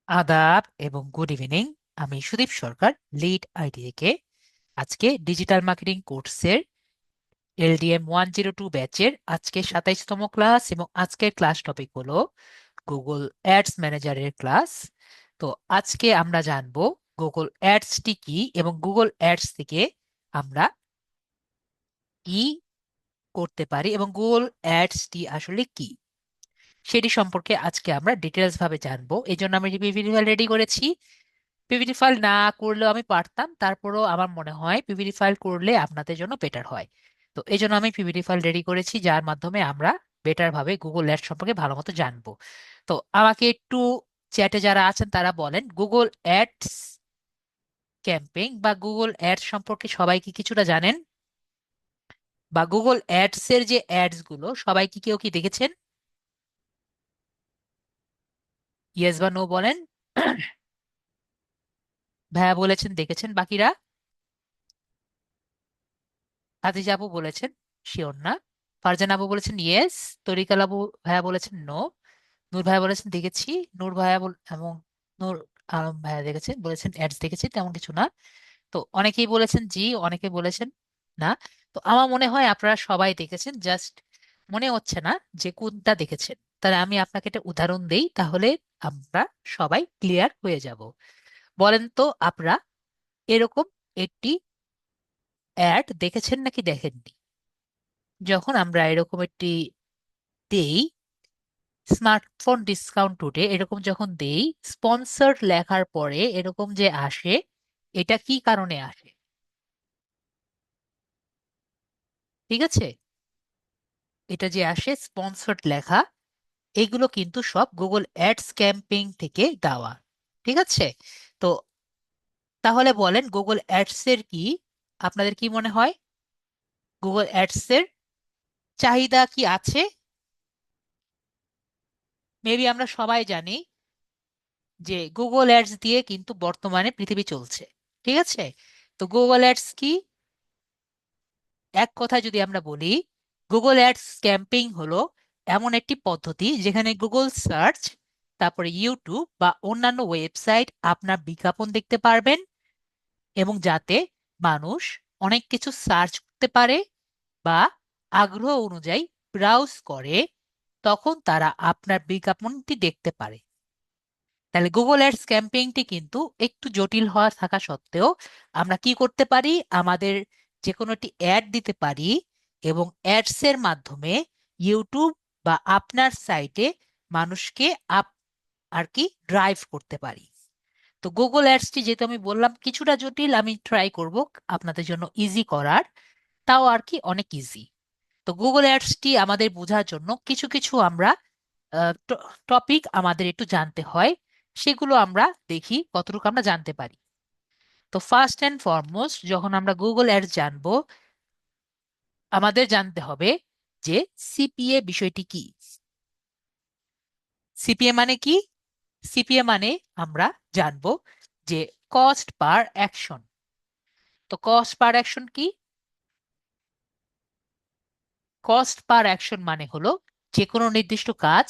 আদাব এবং good evening. আমি সুদীপ সরকার, লিড আইটি থেকে। আজকে ডিজিটাল মার্কেটিং কোর্সের এলডিএম 102 ব্যাচের আজকে 27তম ক্লাস, এবং আজকের ক্লাস টপিক হলো গুগল অ্যাডস ম্যানেজারের ক্লাস। তো আজকে আমরা জানবো গুগল অ্যাডসটি কি এবং গুগল অ্যাডস থেকে আমরা কি করতে পারি এবং গুগল অ্যাডসটি আসলে কি সেটি সম্পর্কে আজকে আমরা ডিটেলস ভাবে জানবো। এই জন্য আমি পিপিটি ফাইল রেডি করেছি। পিপিটি ফাইল না করলেও আমি পারতাম, তারপরেও আমার মনে হয় পিপিটি ফাইল করলে আপনাদের জন্য বেটার হয়। তো এই জন্য আমি পিপিটি ফাইল রেডি করেছি, যার মাধ্যমে আমরা বেটার ভাবে গুগল অ্যাডস সম্পর্কে ভালো মতো জানবো। তো আমাকে একটু চ্যাটে যারা আছেন তারা বলেন, গুগল অ্যাডস ক্যাম্পেইন বা গুগল অ্যাডস সম্পর্কে সবাই কি কিছুটা জানেন? বা গুগল অ্যাডস এর যে অ্যাডস গুলো সবাই কি কেউ কি দেখেছেন? ইয়েস বা নো বলেন। ভাইয়া বলেছেন দেখেছেন, বাকিরা? খাদিজা আপু বলেছেন শিওর না। ফারজান আপু বলেছেন ইয়েস। তরিকাল আপু ভাইয়া বলেছেন নো। নূর ভাইয়া বলেছেন দেখেছি। নূর ভাইয়া এবং নূর আলম ভাইয়া দেখেছেন, বলেছেন অ্যাডস দেখেছি, তেমন কিছু না। তো অনেকেই বলেছেন জি, অনেকে বলেছেন না। তো আমার মনে হয় আপনারা সবাই দেখেছেন, জাস্ট মনে হচ্ছে না যে কোনটা দেখেছেন। তাহলে আমি আপনাকে একটা উদাহরণ দেই, তাহলে আমরা সবাই ক্লিয়ার হয়ে যাব। বলেন তো আপনারা এরকম একটি অ্যাড দেখেছেন নাকি দেখেননি? যখন আমরা এরকম একটি দেই, স্মার্টফোন ডিসকাউন্ট টুডে এরকম যখন দেই, স্পন্সর্ড লেখার পরে এরকম যে আসে, এটা কি কারণে আসে? ঠিক আছে, এটা যে আসে স্পন্সর্ড লেখা, এগুলো কিন্তু সব গুগল অ্যাডস ক্যাম্পেইন থেকে দেওয়া। ঠিক আছে। তো তাহলে বলেন গুগল অ্যাডস এর কি, আপনাদের কি মনে হয় গুগল অ্যাডস এর চাহিদা কি আছে? মেবি আমরা সবাই জানি যে গুগল অ্যাডস দিয়ে কিন্তু বর্তমানে পৃথিবী চলছে। ঠিক আছে। তো গুগল অ্যাডস কি? এক কথায় যদি আমরা বলি, গুগল অ্যাডস ক্যাম্পেইন হলো এমন একটি পদ্ধতি যেখানে গুগল সার্চ, তারপরে ইউটিউব বা অন্যান্য ওয়েবসাইট আপনার বিজ্ঞাপন দেখতে পারবেন, এবং যাতে মানুষ অনেক কিছু সার্চ করতে পারে বা আগ্রহ অনুযায়ী ব্রাউজ করে, তখন তারা আপনার বিজ্ঞাপনটি দেখতে পারে। তাহলে গুগল অ্যাডস ক্যাম্পেইনটি কিন্তু একটু জটিল হওয়া থাকা সত্ত্বেও আমরা কি করতে পারি, আমাদের যে কোনো একটি অ্যাড দিতে পারি, এবং অ্যাডস এর মাধ্যমে ইউটিউব বা আপনার সাইটে মানুষকে আপ আর কি ড্রাইভ করতে পারি। তো গুগল অ্যাডসটি যেহেতু আমি বললাম কিছুটা জটিল, আমি ট্রাই করব আপনাদের জন্য ইজি করার, তাও আর কি অনেক ইজি। তো গুগল অ্যাডসটি আমাদের বোঝার জন্য কিছু কিছু আমরা টপিক আমাদের একটু জানতে হয়, সেগুলো আমরা দেখি কতটুকু আমরা জানতে পারি। তো ফার্স্ট অ্যান্ড ফরমোস্ট যখন আমরা গুগল অ্যাডস জানবো, আমাদের জানতে হবে যে সিপিএ বিষয়টি কি। সিপিএ মানে কি? সিপিএ মানে আমরা জানবো যে কস্ট পার অ্যাকশন। তো কস্ট পার অ্যাকশন কি? কস্ট পার অ্যাকশন মানে হলো যে কোনো নির্দিষ্ট কাজ,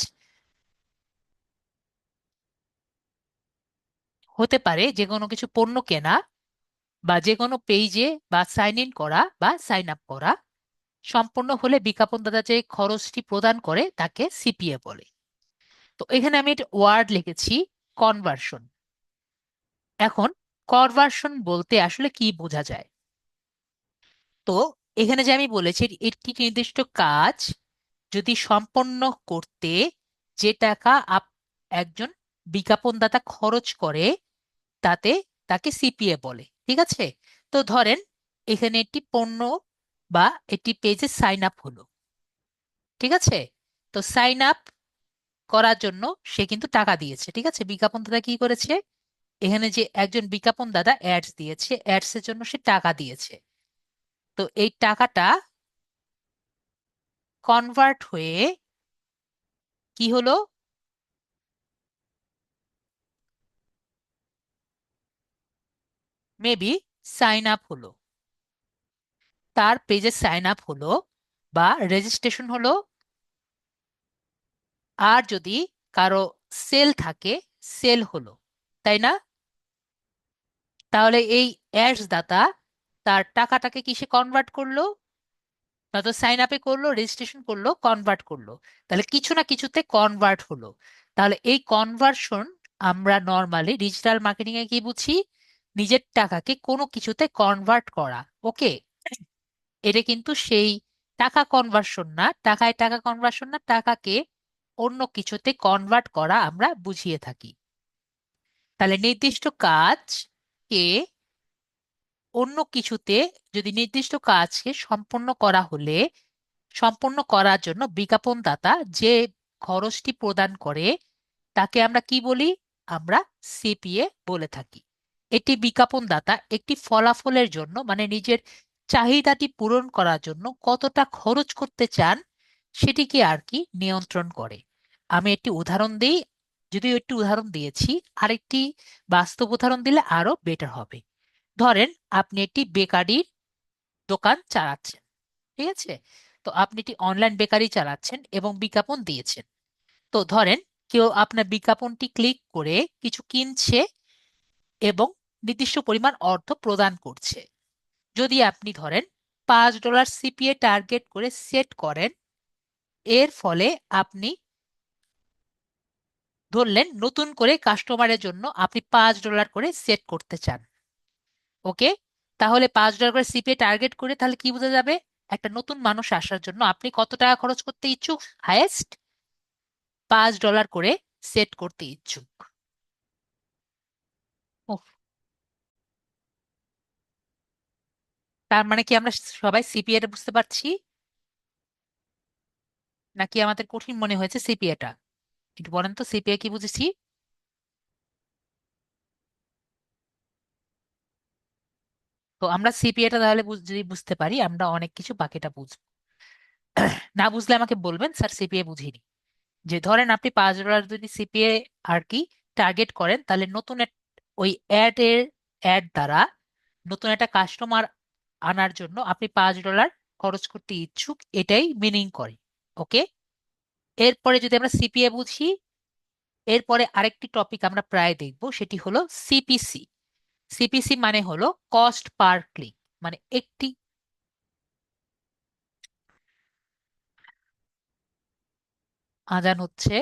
হতে পারে যে কোনো কিছু পণ্য কেনা বা যে কোনো পেজে বা সাইন ইন করা বা সাইন আপ করা, সম্পূর্ণ হলে বিজ্ঞাপনদাতা যে খরচটি প্রদান করে তাকে সিপিএ বলে। তো এখানে আমি একটা ওয়ার্ড লিখেছি, কনভার্সন। এখন কনভার্সন বলতে আসলে কি বোঝা যায়? তো এখানে যে আমি বলেছি একটি নির্দিষ্ট কাজ যদি সম্পন্ন করতে যে টাকা একজন বিজ্ঞাপনদাতা খরচ করে, তাতে তাকে সিপিএ বলে। ঠিক আছে। তো ধরেন এখানে একটি পণ্য বা একটি পেজে সাইন আপ হলো। ঠিক আছে। তো সাইন আপ করার জন্য সে কিন্তু টাকা দিয়েছে। ঠিক আছে, বিজ্ঞাপন দাতা কি করেছে, এখানে যে একজন বিজ্ঞাপন দাতা অ্যাডস দিয়েছে, অ্যাডস এর জন্য সে টাকা দিয়েছে। তো এই টাকাটা কনভার্ট হয়ে কি হলো, মেবি সাইন আপ হলো, তার পেজে সাইন আপ হলো বা রেজিস্ট্রেশন হলো। আর যদি কারো সেল থাকে, সেল হলো। তাই না? তাহলে এই অ্যাডস দাতা তার টাকাটাকে কিসে কনভার্ট করলো? নয়তো সাইন আপে করলো, রেজিস্ট্রেশন করলো, কনভার্ট করলো। তাহলে কিছু না কিছুতে কনভার্ট হলো। তাহলে এই কনভার্সন আমরা নর্মালি ডিজিটাল মার্কেটিং এ কি বুঝি? নিজের টাকাকে কোনো কিছুতে কনভার্ট করা। ওকে, এটা কিন্তু সেই টাকা কনভার্সন না, টাকায় টাকা কনভার্সন না, টাকাকে অন্য কিছুতে কনভার্ট করা আমরা বুঝিয়ে থাকি। তাহলে নির্দিষ্ট কাজকে অন্য কিছুতে, যদি নির্দিষ্ট কাজকে সম্পন্ন করা হলে, সম্পন্ন করার জন্য বিজ্ঞাপনদাতা যে খরচটি প্রদান করে তাকে আমরা কি বলি? আমরা সিপিএ বলে থাকি। এটি বিজ্ঞাপনদাতা একটি ফলাফলের জন্য, মানে নিজের চাহিদাটি পূরণ করার জন্য কতটা খরচ করতে চান সেটিকে আর কি নিয়ন্ত্রণ করে। আমি একটি উদাহরণ দিই, যদিও একটি উদাহরণ দিয়েছি, আরেকটি বাস্তব উদাহরণ দিলে আরো বেটার হবে। ধরেন আপনি একটি বেকারির দোকান চালাচ্ছেন, ঠিক আছে? তো আপনি একটি অনলাইন বেকারি চালাচ্ছেন এবং বিজ্ঞাপন দিয়েছেন। তো ধরেন কেউ আপনার বিজ্ঞাপনটি ক্লিক করে কিছু কিনছে এবং নির্দিষ্ট পরিমাণ অর্থ প্রদান করছে। যদি আপনি ধরেন $5 সিপিএ টার্গেট করে সেট করেন, এর ফলে আপনি ধরলেন নতুন করে কাস্টমারের জন্য আপনি $5 করে সেট করতে চান। ওকে, তাহলে $5 করে সিপিএ টার্গেট করে তাহলে কি বোঝা যাবে? একটা নতুন মানুষ আসার জন্য আপনি কত টাকা খরচ করতে ইচ্ছুক? হায়েস্ট $5 করে সেট করতে ইচ্ছুক। উফ, তার মানে কি আমরা সবাই সিপিএটা বুঝতে পারছি, নাকি আমাদের কঠিন মনে হয়েছে সিপিএটা? একটু বলেন তো সিপিএ কি বুঝেছি। তো আমরা সিপিএটা তাহলে যদি বুঝতে পারি আমরা অনেক কিছু বাকিটা বুঝবো। না বুঝলে আমাকে বলবেন স্যার সিপিএ বুঝিনি। যে ধরেন আপনি $5 যদি সিপিএ আর কি টার্গেট করেন, তাহলে নতুন ওই অ্যাড দ্বারা নতুন একটা কাস্টমার আনার জন্য আপনি $5 খরচ করতে ইচ্ছুক, এটাই মিনিং করে। ওকে, এরপরে যদি আমরা সিপিএ বুঝি, এরপরে আরেকটি টপিক আমরা প্রায় দেখব, সেটি হলো সিপিসি। সিপিসি মানে হলো কস্ট পার ক্লিক। মানে একটি আজান হচ্ছে,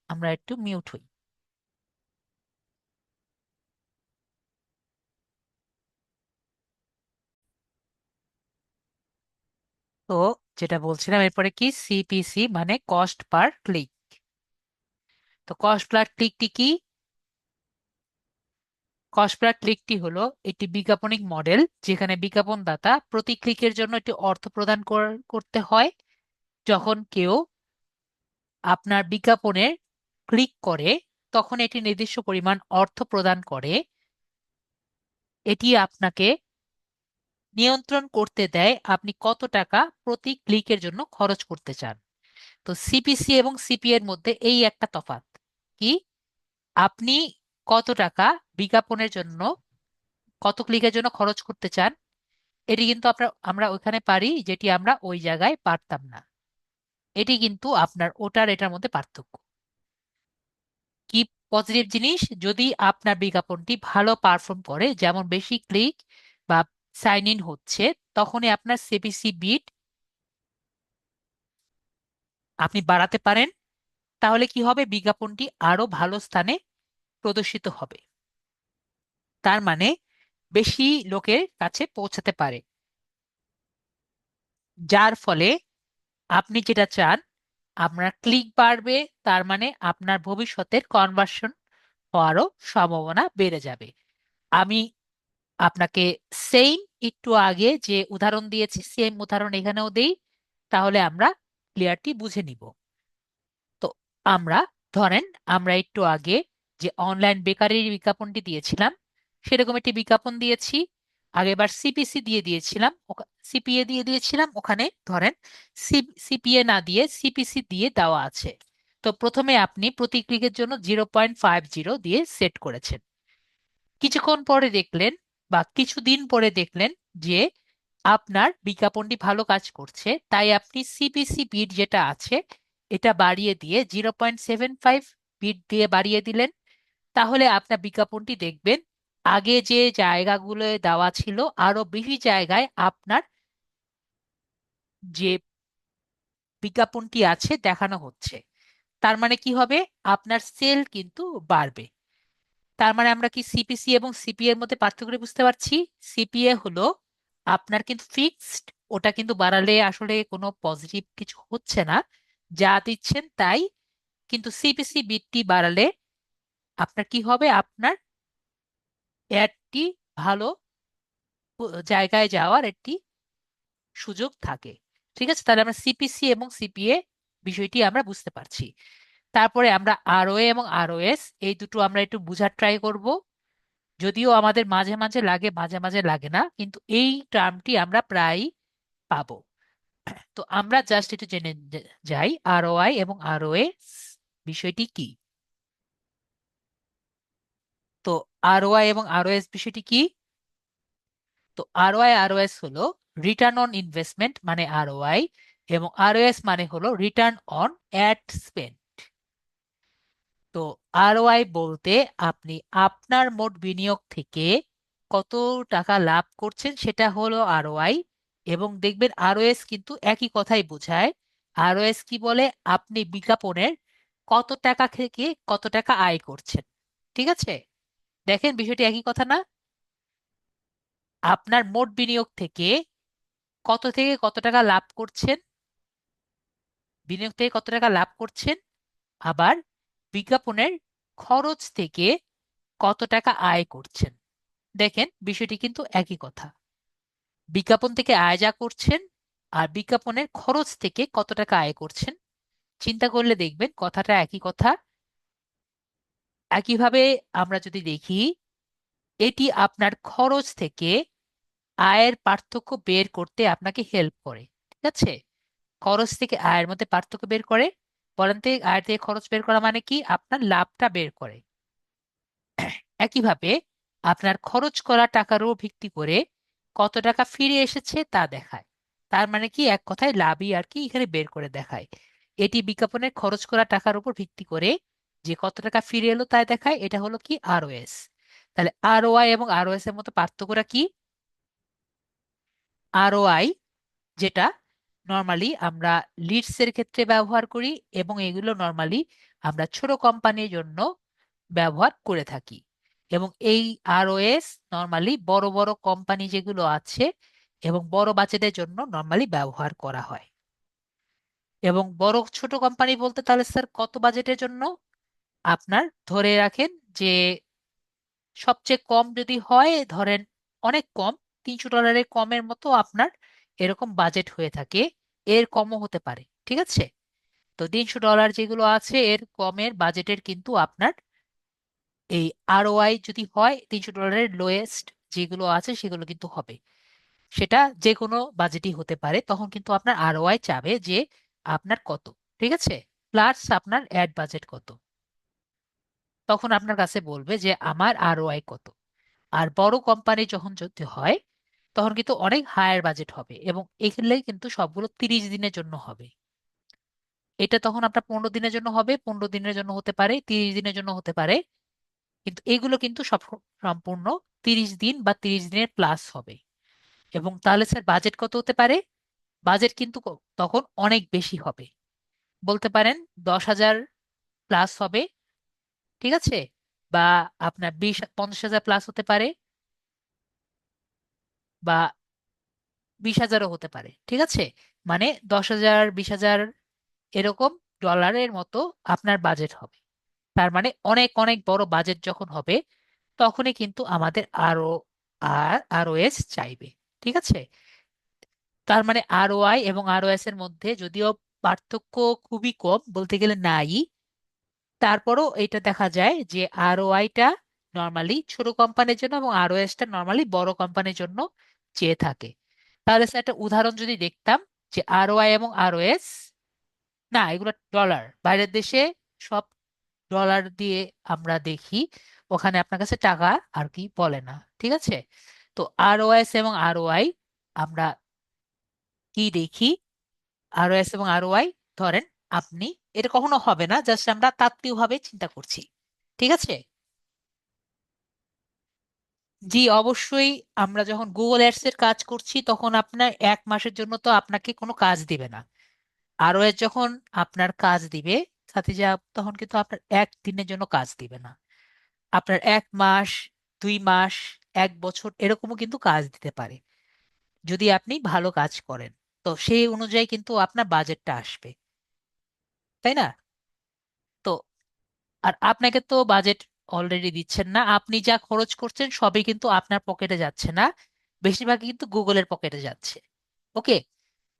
আমরা একটু মিউট হই। তো যেটা বলছিলাম, এরপরে কি? সিপিসি মানে কস্ট পার ক্লিক। তো কস্ট পার ক্লিকটি কি? কস্ট পার ক্লিকটি হলো একটি বিজ্ঞাপনিক মডেল যেখানে বিজ্ঞাপনদাতা প্রতি ক্লিকের জন্য একটি অর্থ প্রদান করতে হয়। যখন কেউ আপনার বিজ্ঞাপনে ক্লিক করে তখন এটি নির্দিষ্ট পরিমাণ অর্থ প্রদান করে। এটি আপনাকে নিয়ন্ত্রণ করতে দেয় আপনি কত টাকা প্রতি ক্লিকের জন্য খরচ করতে চান। তো সিপিসি এবং সিপি এর মধ্যে এই একটা তফাৎ কি, আপনি কত টাকা বিজ্ঞাপনের জন্য, কত ক্লিকের জন্য খরচ করতে চান, এটি কিন্তু আমরা ওইখানে পারি যেটি আমরা ওই জায়গায় পারতাম না। এটি কিন্তু আপনার ওটার এটার মধ্যে পার্থক্য। কি পজিটিভ জিনিস? যদি আপনার বিজ্ঞাপনটি ভালো পারফর্ম করে, যেমন বেশি ক্লিক বা সাইন ইন হচ্ছে, তখনই আপনার সিপিসি বিট আপনি বাড়াতে পারেন। তাহলে কি হবে? বিজ্ঞাপনটি আরো ভালো স্থানে প্রদর্শিত হবে। তার মানে বেশি লোকের কাছে পৌঁছাতে পারে, যার ফলে আপনি যেটা চান আপনার ক্লিক বাড়বে, তার মানে আপনার ভবিষ্যতের কনভার্সন হওয়ারও সম্ভাবনা বেড়ে যাবে। আমি আপনাকে সেম একটু আগে যে উদাহরণ দিয়েছি সেম উদাহরণ এখানেও দেই, তাহলে আমরা ক্লিয়ারটি বুঝে নিব। তো আমরা ধরেন আমরা একটু আগে যে অনলাইন বেকারির বিজ্ঞাপনটি দিয়েছিলাম, সেরকম একটি বিজ্ঞাপন দিয়েছি। আগেবার সিপিসি দিয়ে দিয়েছিলাম, সিপিএ দিয়ে দিয়েছিলাম, ওখানে ধরেন সিপিএ না দিয়ে সিপিসি দিয়ে দেওয়া আছে। তো প্রথমে আপনি প্রতি ক্লিকের জন্য 0.50 দিয়ে সেট করেছেন। কিছুক্ষণ পরে দেখলেন বা কিছুদিন পরে দেখলেন যে আপনার বিজ্ঞাপনটি ভালো কাজ করছে, তাই আপনি সিপিসি বিট যেটা আছে এটা বাড়িয়ে দিয়ে 0.75 বিট দিয়ে বাড়িয়ে দিলেন। তাহলে আপনার বিজ্ঞাপনটি দেখবেন আগে যে জায়গাগুলো দেওয়া ছিল আরো বেশি জায়গায় আপনার যে বিজ্ঞাপনটি আছে দেখানো হচ্ছে। তার মানে কি হবে? আপনার সেল কিন্তু বাড়বে। তার মানে আমরা কি সিপিসি এবং সিপিএ এর মধ্যে পার্থক্য বুঝতে পারছি? সিপিএ হলো আপনার কিন্তু ফিক্সড, ওটা কিন্তু বাড়ালে আসলে কোনো পজিটিভ কিছু হচ্ছে না, যা দিচ্ছেন তাই। কিন্তু সিপিসি বিটটি বাড়ালে আপনার কি হবে? আপনার অ্যাডটি ভালো জায়গায় যাওয়ার একটি সুযোগ থাকে। ঠিক আছে, তাহলে আমরা সিপিসি এবং সিপিএ বিষয়টি আমরা বুঝতে পারছি। তারপরে আমরা আরওএ এবং আরওএস এই দুটো আমরা একটু বুঝার ট্রাই করব। যদিও আমাদের মাঝে মাঝে লাগে, মাঝে মাঝে লাগে না, কিন্তু এই টার্মটি আমরা প্রায়ই পাবো। তো আমরা জাস্ট একটু জেনে যাই আরওআই এবং আরওএ বিষয়টি কি। তো আরওআই এবং আরওএস বিষয়টি কি? তো আরওআই আরওএস হলো রিটার্ন অন ইনভেস্টমেন্ট মানে আরওআই, এবং আরওএস মানে হলো রিটার্ন অন অ্যাড স্পেন্ড। তো আরওআই বলতে আপনি আপনার মোট বিনিয়োগ থেকে কত টাকা লাভ করছেন সেটা হলো আরওআই। এবং দেখবেন আরওএস কিন্তু একই কথাই বোঝায়। আরওএস কি বলে? আপনি বিজ্ঞাপনের কত টাকা থেকে কত টাকা আয় করছেন। ঠিক আছে, দেখেন বিষয়টি একই কথা না? আপনার মোট বিনিয়োগ থেকে কত টাকা লাভ করছেন, বিনিয়োগ থেকে কত টাকা লাভ করছেন, আবার বিজ্ঞাপনের খরচ থেকে কত টাকা আয় করছেন। দেখেন বিষয়টি কিন্তু একই কথা। বিজ্ঞাপন থেকে আয় যা করছেন আর বিজ্ঞাপনের খরচ থেকে কত টাকা আয় করছেন, চিন্তা করলে দেখবেন কথাটা একই কথা। একইভাবে আমরা যদি দেখি, এটি আপনার খরচ থেকে আয়ের পার্থক্য বের করতে আপনাকে হেল্প করে। ঠিক আছে, খরচ থেকে আয়ের মধ্যে পার্থক্য বের করে। বলেন তো, আয় থেকে খরচ বের করা মানে কি? আপনার লাভটা বের করে। একইভাবে আপনার খরচ করা টাকার উপর ভিত্তি করে কত টাকা ফিরে এসেছে তা দেখায়। তার মানে কি, এক কথায় লাভই আর কি এখানে বের করে দেখায়। এটি বিজ্ঞাপনের খরচ করা টাকার উপর ভিত্তি করে যে কত টাকা ফিরে এলো তা দেখায়। এটা হলো কি আরওএস। তাহলে আরওআই এবং আরওএস এর মতো পার্থক্যটা কি? আরওআই যেটা নর্মালি আমরা লিডস এর ক্ষেত্রে ব্যবহার করি, এবং এগুলো নর্মালি আমরা ছোট কোম্পানির জন্য ব্যবহার করে থাকি। এবং এই আরওএস নর্মালি বড় বড় কোম্পানি যেগুলো আছে এবং বড় বাজেটের জন্য নর্মালি ব্যবহার করা হয়। এবং বড় ছোট কোম্পানি বলতে তাহলে স্যার কত বাজেটের জন্য? আপনার ধরে রাখেন যে সবচেয়ে কম যদি হয়, ধরেন অনেক কম, $300 কমের মতো আপনার এরকম বাজেট হয়ে থাকে। এর কমও হতে পারে। ঠিক আছে, তো $300 যেগুলো আছে এর কমের বাজেটের কিন্তু আপনার এই আরওআই যদি হয় $300 লোয়েস্ট যেগুলো আছে সেগুলো কিন্তু হবে। সেটা যে কোনো বাজেটই হতে পারে, তখন কিন্তু আপনার আরওআই চাবে যে আপনার কত। ঠিক আছে, প্লাস আপনার অ্যাড বাজেট কত। তখন আপনার কাছে বলবে যে আমার আরওআই কত। আর বড় কোম্পানি যখন যদি হয় তখন কিন্তু অনেক হায়ার বাজেট হবে, এবং এগুলো কিন্তু সবগুলো 30 দিনের জন্য হবে। এটা তখন আপনার 15 দিনের জন্য হবে, 15 দিনের জন্য হতে পারে, 30 দিনের জন্য হতে পারে। কিন্তু এগুলো কিন্তু সব সম্পূর্ণ 30 দিন বা 30 দিনের প্লাস হবে। এবং তাহলে স্যার বাজেট কত হতে পারে? বাজেট কিন্তু তখন অনেক বেশি হবে। বলতে পারেন 10,000 প্লাস হবে। ঠিক আছে, বা আপনার 50,000 প্লাস হতে পারে, বা 20,000ও হতে পারে। ঠিক আছে, মানে 10,000, 20,000 এরকম ডলারের মতো আপনার বাজেট হবে। তার মানে অনেক অনেক বড় বাজেট যখন হবে তখনই কিন্তু আমাদের আরওএস চাইবে। ঠিক আছে, তার মানে আরওআই এবং আরওএস এর মধ্যে যদিও পার্থক্য খুবই কম, বলতে গেলে নাই, তারপরও এটা দেখা যায় যে আরওআইটা নর্মালি ছোট কোম্পানির জন্য এবং আরওএসটা নর্মালি বড় কোম্পানির জন্য চেয়ে থাকে। তাহলে স্যার একটা উদাহরণ যদি দেখতাম যে আরওআই এবং আরওএস, না এগুলো ডলার, বাইরের দেশে সব ডলার দিয়ে আমরা দেখি, ওখানে আপনার কাছে টাকা আর কি বলে না। ঠিক আছে, তো আরওএস এবং আরওআই আমরা কি দেখি? আরওএস এবং আরওআই, ধরেন আপনি, এটা কখনো হবে না, জাস্ট আমরা তাত্ত্বিকভাবে চিন্তা করছি। ঠিক আছে, জি অবশ্যই। আমরা যখন গুগল অ্যাডস এর কাজ করছি তখন আপনার 1 মাসের জন্য তো আপনাকে কোনো কাজ দিবে না। আরও এর যখন আপনার কাজ দিবে সাথে যা, তখন কিন্তু আপনার 1 দিনের জন্য কাজ দিবে না। আপনার 1 মাস, 2 মাস, 1 বছর এরকমও কিন্তু কাজ দিতে পারে যদি আপনি ভালো কাজ করেন। তো সেই অনুযায়ী কিন্তু আপনার বাজেটটা আসবে, তাই না? তো আর আপনাকে তো বাজেট অলরেডি দিচ্ছেন না, আপনি যা খরচ করছেন সবই কিন্তু আপনার পকেটে যাচ্ছে না, বেশিরভাগ কিন্তু গুগলের পকেটে যাচ্ছে। ওকে,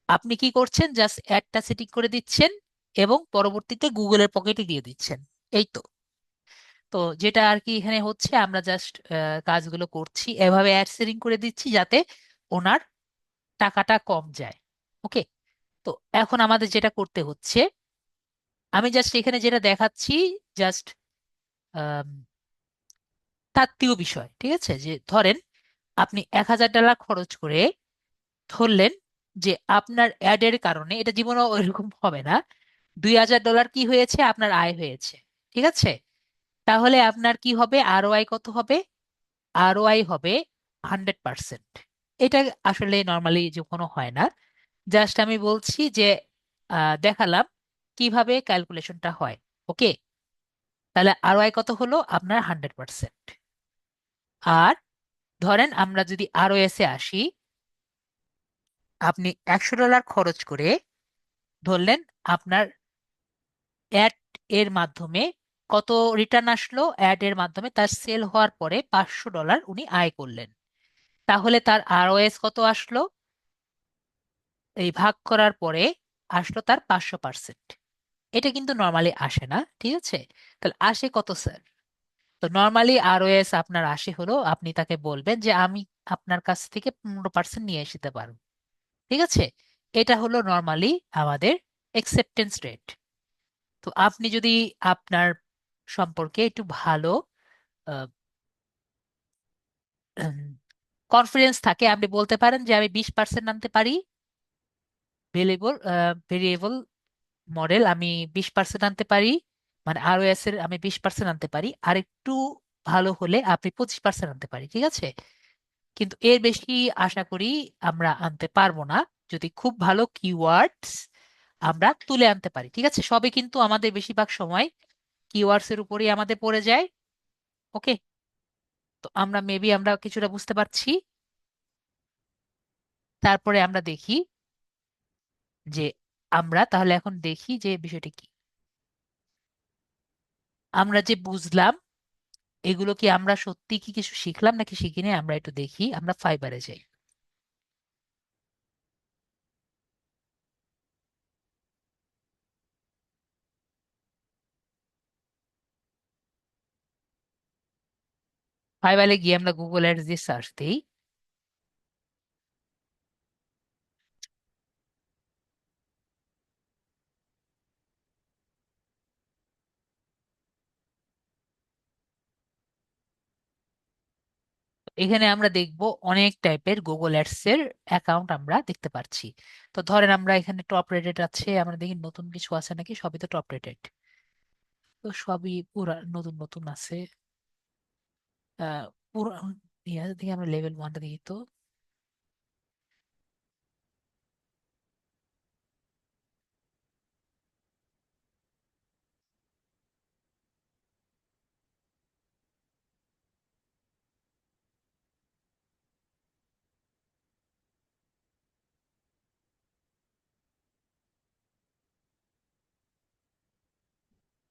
আপনি কি করছেন, জাস্ট অ্যাডটা সেটিং করে দিচ্ছেন এবং পরবর্তীতে গুগলের পকেটে দিয়ে দিচ্ছেন। এই তো। তো যেটা আর কি এখানে হচ্ছে, আমরা জাস্ট কাজগুলো করছি এভাবে অ্যাড সেটিং করে দিচ্ছি যাতে ওনার টাকাটা কম যায়। ওকে। তো এখন আমাদের যেটা করতে হচ্ছে, আমি জাস্ট এখানে যেটা দেখাচ্ছি, জাস্ট তাত্ত্বিক বিষয়, ঠিক আছে? যে ধরেন আপনি $1000 খরচ করে ধরলেন যে আপনার অ্যাডের কারণে, এটা জীবনে ওইরকম হবে না, $2000 কি হয়েছে, আপনার আয় হয়েছে। ঠিক আছে? তাহলে আপনার কি হবে, আরওআই কত হবে? আরওআই হবে 100%। এটা আসলে নর্মালি যে কোনো হয় না, জাস্ট আমি বলছি যে দেখালাম কিভাবে ক্যালকুলেশনটা হয়। ওকে। তাহলে আরওআই কত হলো আপনার 100%। আর ধরেন আমরা যদি আরওএস এ আসি, আপনি $100 খরচ করে ধরলেন আপনার অ্যাড এর মাধ্যমে কত রিটার্ন আসলো, অ্যাড এর মাধ্যমে তার সেল হওয়ার পরে $500 উনি আয় করলেন। তাহলে তার আরওএস কত আসলো, এই ভাগ করার পরে আসলো তার 500%। এটা কিন্তু নর্মালি আসে না, ঠিক আছে? তাহলে আসে কত স্যার? তো নর্মালি আরওএস আপনার আসে হলো, আপনি তাকে বলবেন যে আমি আপনার কাছ থেকে 15% নিয়ে আসতে পারবো। ঠিক আছে? এটা হলো নর্মালি আমাদের একসেপ্টেন্স রেট। তো আপনি যদি আপনার সম্পর্কে একটু ভালো কনফিডেন্স থাকে, আপনি বলতে পারেন যে আমি 20% আনতে পারি, ভেরিয়েবল ভেরিয়েবল মডেল আমি 20% আনতে পারি, মানে আরওএস এর আমি 20% আনতে পারি, আর একটু ভালো হলে আপনি 25% আনতে পারি। ঠিক আছে? কিন্তু এর বেশি আশা করি আমরা আনতে পারবো না, যদি খুব ভালো কিওয়ার্ডস আমরা তুলে আনতে পারি। ঠিক আছে? সবে কিন্তু আমাদের বেশিরভাগ সময় কিওয়ার্ডস এর উপরেই আমাদের পড়ে যায়। ওকে। তো আমরা মেবি আমরা কিছুটা বুঝতে পারছি। তারপরে আমরা দেখি যে আমরা তাহলে এখন দেখি যে বিষয়টি কি আমরা যে বুঝলাম, এগুলো কি আমরা সত্যি কি কিছু শিখলাম নাকি শিখিনি, আমরা একটু দেখি। আমরা ফাইবারে যাই। ফাইবারে গিয়ে আমরা গুগল অ্যাডস দিয়ে সার্চ দিই। এখানে আমরা দেখব অনেক টাইপের গুগল অ্যাডস এর অ্যাকাউন্ট আমরা দেখতে পাচ্ছি। তো ধরেন আমরা এখানে টপ রেটেড আছে, আমরা দেখি নতুন কিছু আছে নাকি, সবই তো টপ রেটেড। তো সবই পুরা নতুন নতুন আছে। পুরো ইয়া দেখি, আমরা লেভেল 1টা দেখি তো।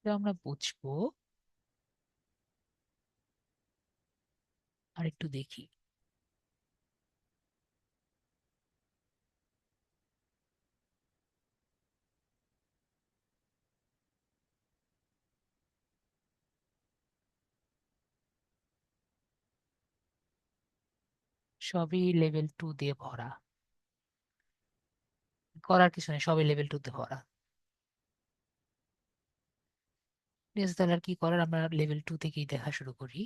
তো আমরা বুঝবো। আর একটু দেখি। সবই লেভেল 2 দিয়ে ভরা, করার কিছু নেই, সবই লেভেল 2 তে ভরা। ঠিক আছে, তাহলে আর কি করার, আমরা লেভেল 2 থেকেই দেখা শুরু করি।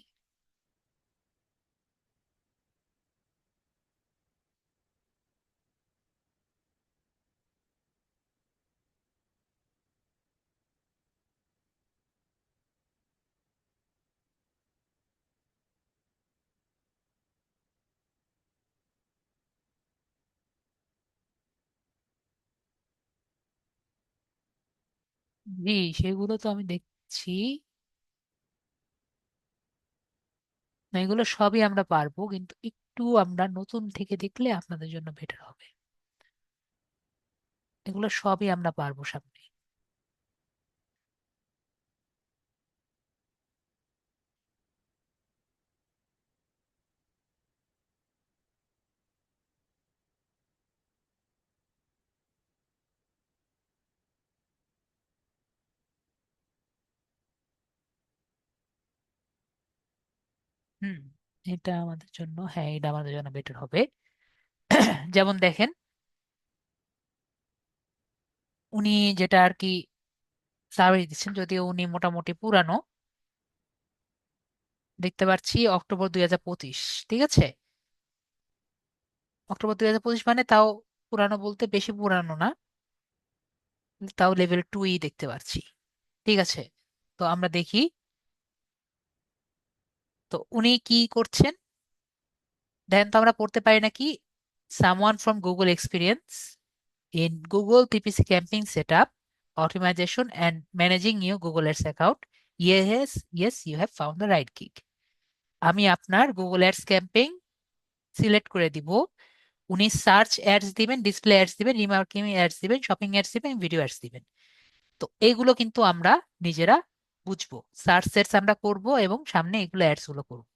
জি, সেগুলো তো আমি দেখছি। না, এগুলো সবই আমরা পারবো, কিন্তু একটু আমরা নতুন থেকে দেখলে আপনাদের জন্য বেটার হবে। এগুলো সবই আমরা পারবো সামনে। হুম, এটা আমাদের জন্য, হ্যাঁ, এটা আমাদের জন্য বেটার হবে। যেমন দেখেন, উনি যেটা আর কি সার্ভিস দিচ্ছেন, যদিও উনি মোটামুটি পুরানো, দেখতে পাচ্ছি অক্টোবর 2025। ঠিক আছে, অক্টোবর 2025 মানে তাও পুরানো বলতে বেশি পুরানো না, তাও লেভেল 2ই দেখতে পাচ্ছি। ঠিক আছে, তো আমরা দেখি। তো উনি কি করছেন দেখেন তো, আমরা পড়তে পারি নাকি, someone from Google experience in Google PPC campaign set up, automization and managing you Google ads account, yes, yes, you have found the right gig. আমি আপনার গুগল অ্যাডস ক্যাম্পিং সিলেক্ট করে দিব। উনি সার্চ অ্যাডস দিবেন, display ads দিবেন, remarketing ads দিবেন, shopping ads দিবেন, video ads দিবেন। তো এইগুলো কিন্তু আমরা নিজেরা বুঝবো। সার্চ সেটস আমরা করব এবং সামনে এগুলো অ্যাডস গুলো করবো।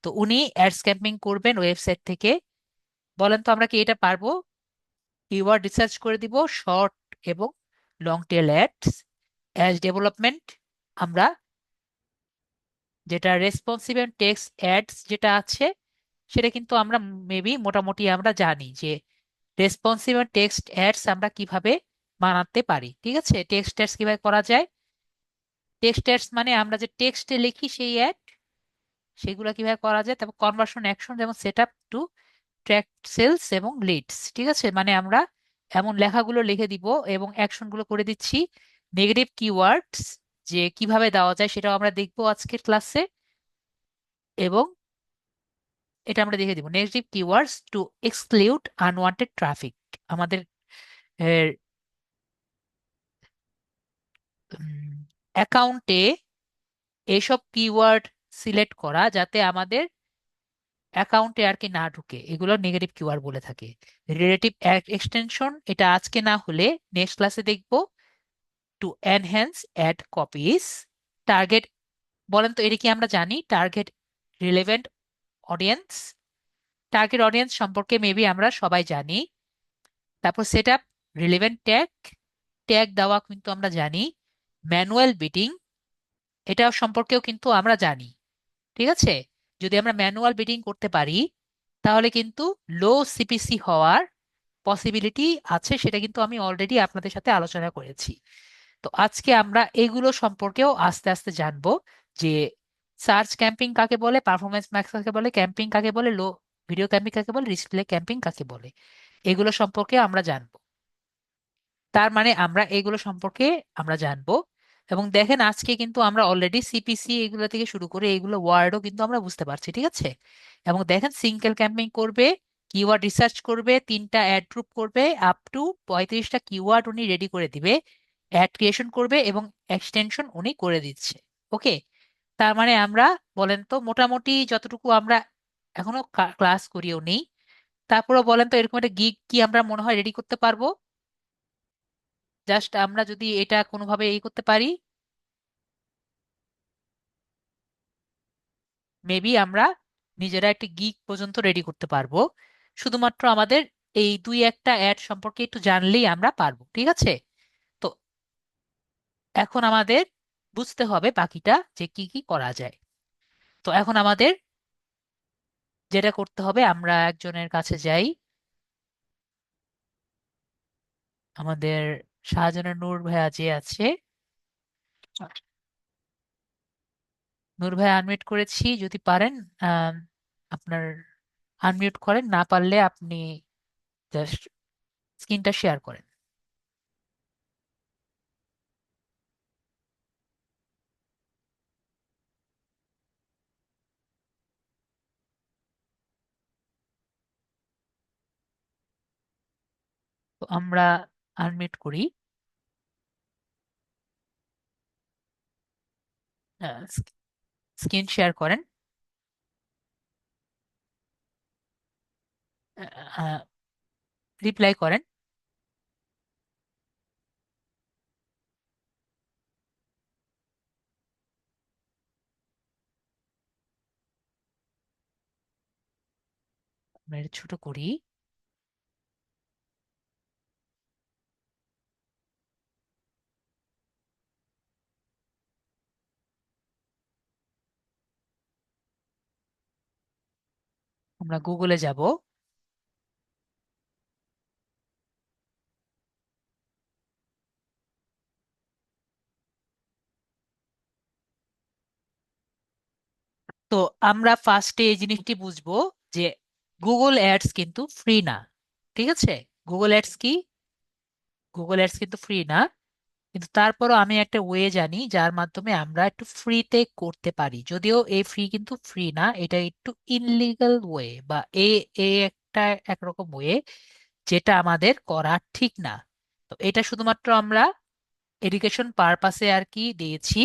তো উনি অ্যাডস ক্যাম্পিং করবেন ওয়েবসাইট থেকে। বলেন তো আমরা কি এটা পারবো? কিওয়ার্ড রিসার্চ করে দিব, শর্ট এবং long tail ads, as development. আমরা যেটা রেসপন্সিভ এন্ড টেক্সট অ্যাডস যেটা আছে, সেটা কিন্তু আমরা মেবি মোটামুটি আমরা জানি যে রেসপন্সিভ এন্ড টেক্সট অ্যাডস আমরা কিভাবে বানাতে পারি। ঠিক আছে, টেক্সট অ্যাডস কিভাবে করা যায়, টেক্সট অ্যাডস মানে আমরা যে টেক্সটে লিখি সেই অ্যাড, সেগুলো কিভাবে করা যায়। তারপর কনভার্সন অ্যাকশন, যেমন set up to track sales এবং লিডস। ঠিক আছে, মানে আমরা এমন লেখাগুলো লিখে দিব এবং অ্যাকশনগুলো করে দিচ্ছি। নেগেটিভ কিওয়ার্ডস যে কিভাবে দেওয়া যায় সেটাও আমরা দেখবো আজকের ক্লাসে, এবং এটা আমরা দেখে দিব। Negative keywords two exclude unwanted traffic. আমাদের অ্যাকাউন্টে এইসব কিওয়ার্ড সিলেক্ট করা যাতে আমাদের অ্যাকাউন্টে আর কি না ঢুকে, এগুলো নেগেটিভ কিওয়ার্ড বলে থাকে। রিলেটিভ এক্সটেনশন, এটা আজকে না হলে নেক্সট ক্লাসে দেখবো। To enhance ad copies. Target, বলেন তো এটা কি আমরা জানি? Target relevant audience, target audience সম্পর্কে মেবি আমরা সবাই জানি। তারপর set up relevant tag, tag দেওয়া কিন্তু আমরা জানি। ম্যানুয়াল বিডিং, এটা সম্পর্কেও কিন্তু আমরা জানি। ঠিক আছে, যদি আমরা ম্যানুয়াল বিডিং করতে পারি তাহলে কিন্তু লো সিপিসি হওয়ার পসিবিলিটি আছে, সেটা কিন্তু আমি অলরেডি আপনাদের সাথে আলোচনা করেছি। তো আজকে আমরা এগুলো সম্পর্কেও আস্তে আস্তে জানবো, যে সার্চ ক্যাম্পিং কাকে বলে, পারফরমেন্স ম্যাক্স কাকে বলে, ক্যাম্পিং কাকে বলে, লো ভিডিও ক্যাম্পিং কাকে বলে, ডিসপ্লে ক্যাম্পিং কাকে বলে, এগুলো সম্পর্কে আমরা জানবো। তার মানে আমরা এগুলো সম্পর্কে আমরা জানবো। এবং দেখেন আজকে কিন্তু আমরা অলরেডি সিপিসি এগুলো থেকে শুরু করে এগুলো ওয়ার্ডও কিন্তু আমরা বুঝতে পারছি। ঠিক আছে, এবং দেখেন সিঙ্গেল ক্যাম্পিং করবে, কিওয়ার্ড রিসার্চ করবে, 3টা অ্যাড গ্রুপ করবে, আপ টু 35টা কিওয়ার্ড উনি রেডি করে দিবে, অ্যাড ক্রিয়েশন করবে এবং এক্সটেনশন উনি করে দিচ্ছে। ওকে, তার মানে আমরা, বলেন তো মোটামুটি যতটুকু আমরা এখনো ক্লাস করিও নেই, তারপরেও বলেন তো এরকম একটা গিগ কি আমরা মনে হয় রেডি করতে পারবো? জাস্ট আমরা যদি এটা কোনোভাবে এই করতে পারি, মেবি আমরা নিজেরা একটা গিগ পর্যন্ত রেডি করতে পারবো। শুধুমাত্র আমাদের এই দুই একটা অ্যাড সম্পর্কে একটু জানলেই আমরা পারবো। ঠিক আছে, তো এখন আমাদের বুঝতে হবে বাকিটা যে কি কি করা যায়। তো এখন আমাদের যেটা করতে হবে, আমরা একজনের কাছে যাই, আমাদের শাহজাহানের নূর ভাইয়া যে আছে। নূর ভাই আনমিউট করেছি, যদি পারেন আহ, আপনার আনমিউট করেন, না পারলে আপনি জাস্ট স্ক্রিনটা শেয়ার করেন। তো আমরা আনমিউট করি। স্ক্রিন শেয়ার করেন। রিপ্লাই করেন। আমরা এটা ছোট করি। আমরা গুগলে যাব। তো আমরা ফার্স্টে এই জিনিসটি বুঝবো যে গুগল অ্যাডস কিন্তু ফ্রি না। ঠিক আছে? গুগল অ্যাডস কি? গুগল অ্যাডস কিন্তু ফ্রি না। কিন্তু তারপরও আমি একটা ওয়ে জানি যার মাধ্যমে আমরা একটু ফ্রিতে করতে পারি, যদিও এই ফ্রি কিন্তু ফ্রি না, এটা একটু ইনলিগাল ওয়ে বা এ এ একটা একরকম ওয়ে যেটা আমাদের করা ঠিক না। তো এটা শুধুমাত্র আমরা এডুকেশন পারপাসে আর কি দিয়েছি।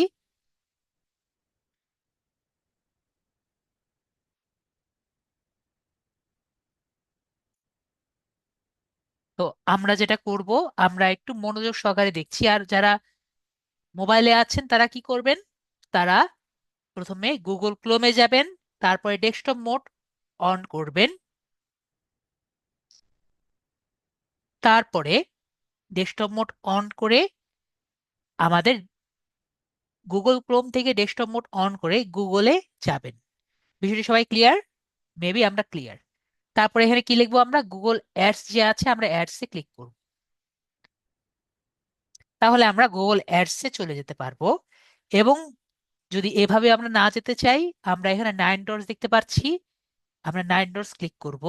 তো আমরা যেটা করব, আমরা একটু মনোযোগ সহকারে দেখছি। আর যারা মোবাইলে আছেন তারা কি করবেন? তারা প্রথমে গুগল ক্রোমে যাবেন, তারপরে ডেস্কটপ মোড অন করবেন। তারপরে ডেস্কটপ মোড অন করে আমাদের গুগল ক্রোম থেকে ডেস্কটপ মোড অন করে গুগলে যাবেন। বিষয়টি সবাই ক্লিয়ার? মেবি আমরা ক্লিয়ার। তারপরে এখানে কি লিখবো? আমরা গুগল অ্যাডস যে আছে, আমরা অ্যাডসে ক্লিক করব। তাহলে আমরা গুগল অ্যাডসে চলে যেতে পারবো। এবং যদি এভাবে আমরা না যেতে চাই, আমরা এখানে 9 ডটস দেখতে পাচ্ছি, আমরা 9 ডটস ক্লিক করব।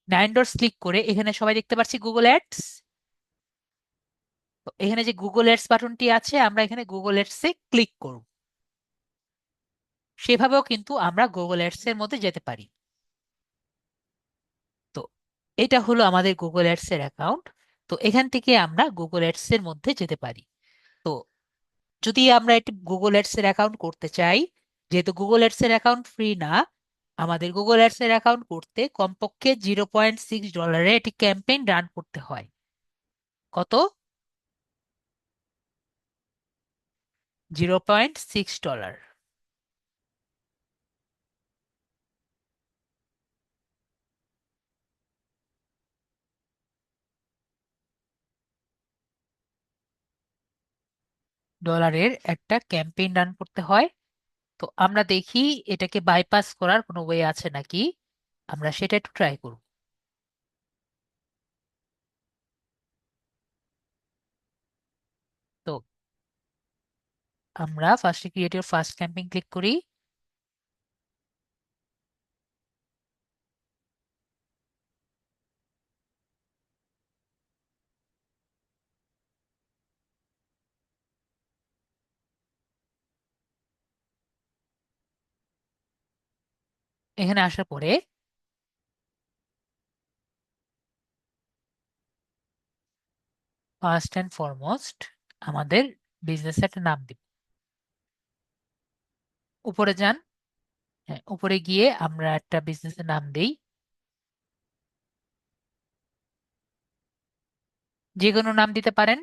9 ডটস ক্লিক করে এখানে সবাই দেখতে পাচ্ছি গুগল অ্যাডস। তো এখানে যে গুগল অ্যাডস বাটনটি আছে, আমরা এখানে গুগল অ্যাডসে ক্লিক করব। সেভাবেও কিন্তু আমরা গুগল অ্যাডস এর মধ্যে যেতে পারি। তো এটা হলো আমাদের গুগল অ্যাডস এর অ্যাকাউন্ট। তো এখান থেকে আমরা গুগল অ্যাডস এর মধ্যে যেতে পারি। তো যদি আমরা একটি গুগল অ্যাডস এর অ্যাকাউন্ট করতে চাই, যেহেতু গুগল অ্যাডস এর অ্যাকাউন্ট ফ্রি না, আমাদের গুগল অ্যাডস এর অ্যাকাউন্ট করতে কমপক্ষে $0.6 একটি ক্যাম্পেইন রান করতে হয়। কত? $0.6। ডলারের একটা ক্যাম্পেইন রান করতে হয়। তো আমরা দেখি এটাকে বাইপাস করার কোনো ওয়ে আছে নাকি, আমরা সেটা একটু ট্রাই করব। তো আমরা ফার্স্টে create your first campaign click করি। এখানে আসার পরে ফার্স্ট অ্যান্ড ফরমোস্ট আমাদের বিজনেস একটা নাম দিব। উপরে যান। হ্যাঁ, উপরে গিয়ে আমরা একটা বিজনেসের নাম দেই। যে কোনো নাম দিতে পারেন।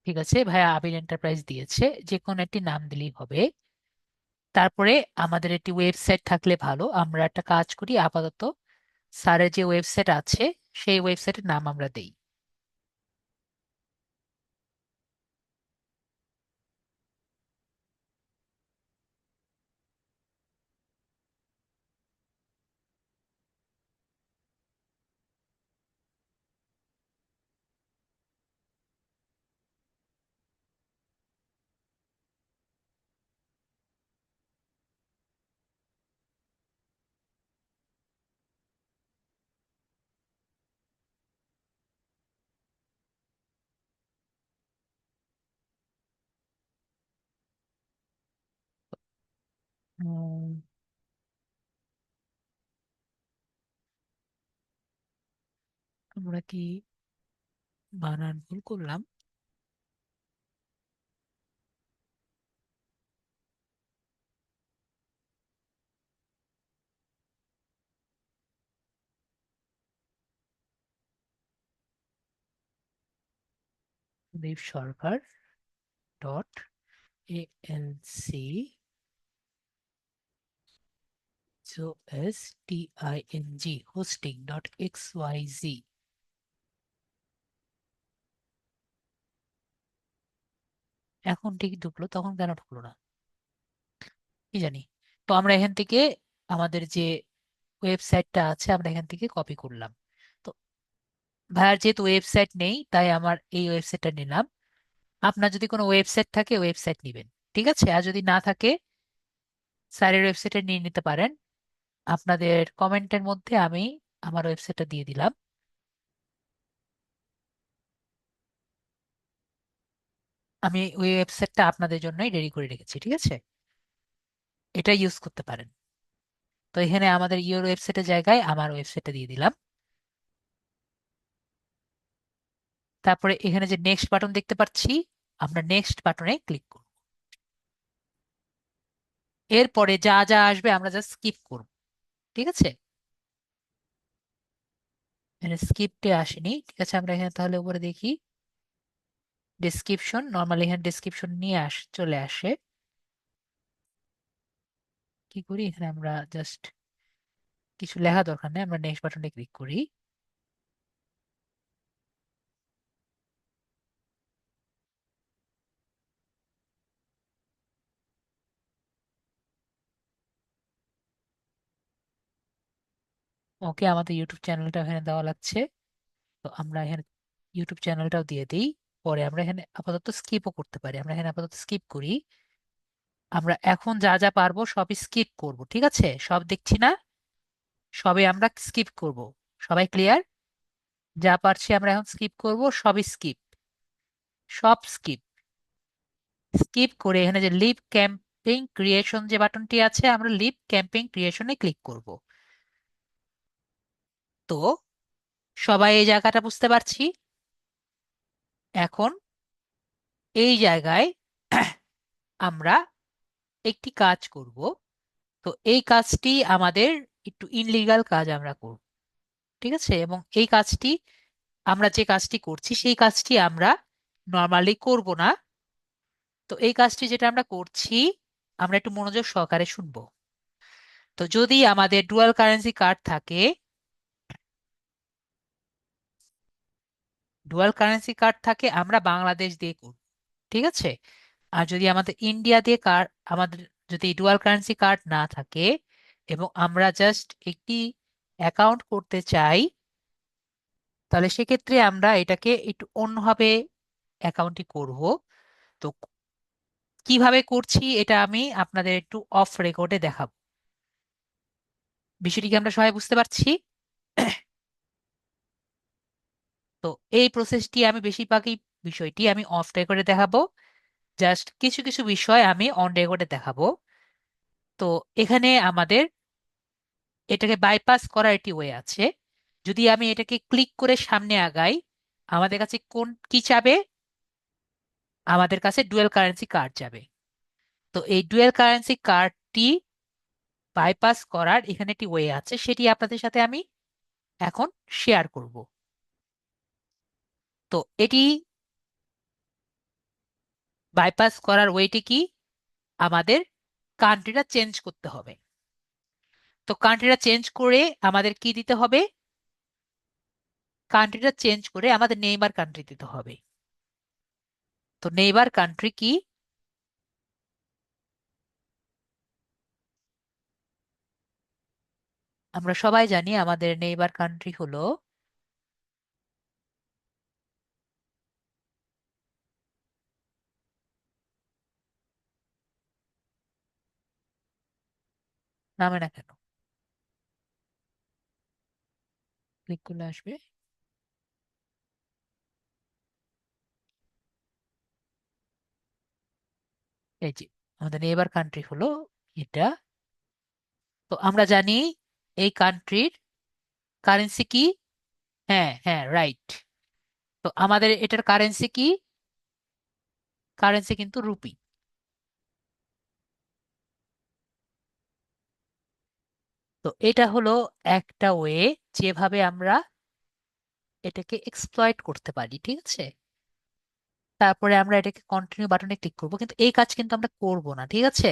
ঠিক আছে, ভাইয়া আবির এন্টারপ্রাইজ দিয়েছে, যে কোনো একটি নাম দিলেই হবে। তারপরে আমাদের একটি ওয়েবসাইট থাকলে ভালো। আমরা একটা কাজ করি, আপাতত স্যারের যে ওয়েবসাইট আছে সেই ওয়েবসাইটের নাম আমরা দেই। আমরা কি বানান ভুল করলাম? দেব সরকার ডট ALC STING hosting.xyz। এখন ঠিক ঢুকলো, তখন কেন ঢুকলো না কি জানি। তো আমরা এখান থেকে আমাদের যে ওয়েবসাইটটা আছে আমরা এখান থেকে কপি করলাম। তো ভাইয়ার যেহেতু ওয়েবসাইট নেই তাই আমার এই ওয়েবসাইটটা নিলাম। আপনার যদি কোনো ওয়েবসাইট থাকে ওয়েবসাইট নিবেন, ঠিক আছে। আর যদি না থাকে স্যারের ওয়েবসাইটে নিয়ে নিতে পারেন। আপনাদের কমেন্টের মধ্যে আমি আমার ওয়েবসাইটটা দিয়ে দিলাম। আমি ওই ওয়েবসাইটটা আপনাদের জন্যই রেডি করে রেখেছি, ঠিক আছে। এটা ইউজ করতে পারেন। তো এখানে আমাদের ইওর ওয়েবসাইটের জায়গায় আমার ওয়েবসাইটটা দিয়ে দিলাম। তারপরে এখানে যে নেক্সট বাটন দেখতে পাচ্ছি, আমরা নেক্সট বাটনে ক্লিক করব। এরপরে যা যা আসবে আমরা জাস্ট স্কিপ করব, ঠিক আছে। এখানে স্কিপটে আসেনি, ঠিক আছে। আমরা এখানে তাহলে উপরে দেখি ডেসক্রিপশন। নর্মালি এখানে ডেসক্রিপশন নিয়ে চলে আসে। কি করি, এখানে আমরা জাস্ট কিছু লেখা দরকার নেই, আমরা নেক্সট বাটনে ক্লিক করি। ওকে, আমাদের ইউটিউব চ্যানেলটা এখানে দেওয়া লাগছে। তো আমরা এখানে ইউটিউব চ্যানেলটাও দিয়ে দিই। পরে আমরা এখানে আপাতত স্কিপও করতে পারি, আমরা এখানে আপাতত স্কিপ করি। আমরা এখন যা যা পারবো সবই স্কিপ করব, ঠিক আছে। সব দেখছি না, সবে আমরা স্কিপ করব। সবাই ক্লিয়ার? যা পারছি আমরা এখন স্কিপ করব, সবই স্কিপ, সব স্কিপ। স্কিপ করে এখানে যে লিভ ক্যাম্পিং ক্রিয়েশন যে বাটনটি আছে আমরা লিভ ক্যাম্পিং ক্রিয়েশনে ক্লিক করব। তো সবাই এই জায়গাটা বুঝতে পারছি। এখন এই জায়গায় আমরা একটি কাজ করব। তো এই কাজটি আমাদের একটু ইনলিগাল কাজ আমরা করব, ঠিক আছে। এবং এই কাজটি, আমরা যে কাজটি করছি সেই কাজটি আমরা নর্মালি করব না। তো এই কাজটি যেটা আমরা করছি, আমরা একটু মনোযোগ সহকারে শুনবো। তো যদি আমাদের ডুয়াল কারেন্সি কার্ড থাকে, আমরা বাংলাদেশ দিয়ে করব, ঠিক আছে। আর যদি আমাদের ইন্ডিয়া দিয়ে কার্ড, আমাদের যদি ডুয়াল কারেন্সি কার্ড না থাকে এবং আমরা জাস্ট একটি অ্যাকাউন্ট করতে চাই, তাহলে সেক্ষেত্রে আমরা এটাকে একটু অন্যভাবে অ্যাকাউন্টটি করব। তো কিভাবে করছি এটা আমি আপনাদের একটু অফ রেকর্ডে দেখাবো। বিষয়টিকে আমরা সবাই বুঝতে পারছি। তো এই প্রসেসটি আমি বেশিরভাগই বিষয়টি আমি অফ রেকর্ডে দেখাবো, জাস্ট কিছু কিছু বিষয় আমি অন রেকর্ডে দেখাবো। তো এখানে আমাদের এটাকে বাইপাস করার একটি ওয়ে আছে। যদি আমি এটাকে ক্লিক করে সামনে আগাই, আমাদের কাছে কোন কি চাবে? আমাদের কাছে ডুয়েল কারেন্সি কার্ড যাবে। তো এই ডুয়েল কারেন্সি কার্ডটি বাইপাস করার এখানে একটি ওয়ে আছে, সেটি আপনাদের সাথে আমি এখন শেয়ার করব। তো এটি বাইপাস করার ওয়েটি কি? আমাদের কান্ট্রিটা চেঞ্জ করতে হবে। তো কান্ট্রিটা চেঞ্জ করে আমাদের কি দিতে হবে? কান্ট্রিটা চেঞ্জ করে আমাদের নেইবার কান্ট্রি দিতে হবে। তো নেইবার কান্ট্রি কি? আমরা সবাই জানি আমাদের নেইবার কান্ট্রি হলো নামে না কেন, ক্লিক করলে আসবে। এই যে আমাদের নেইবার কান্ট্রি হলো এটা। তো আমরা জানি এই কান্ট্রির কারেন্সি কি? হ্যাঁ হ্যাঁ, রাইট। তো আমাদের এটার কারেন্সি কি? কারেন্সি কিন্তু রুপি। তো এটা হলো একটা ওয়ে যেভাবে আমরা এটাকে এক্সপ্লয়েট করতে পারি, ঠিক আছে। তারপরে আমরা এটাকে কন্টিনিউ বাটনে ক্লিক করব, কিন্তু এই কাজ কিন্তু আমরা করব না, ঠিক আছে।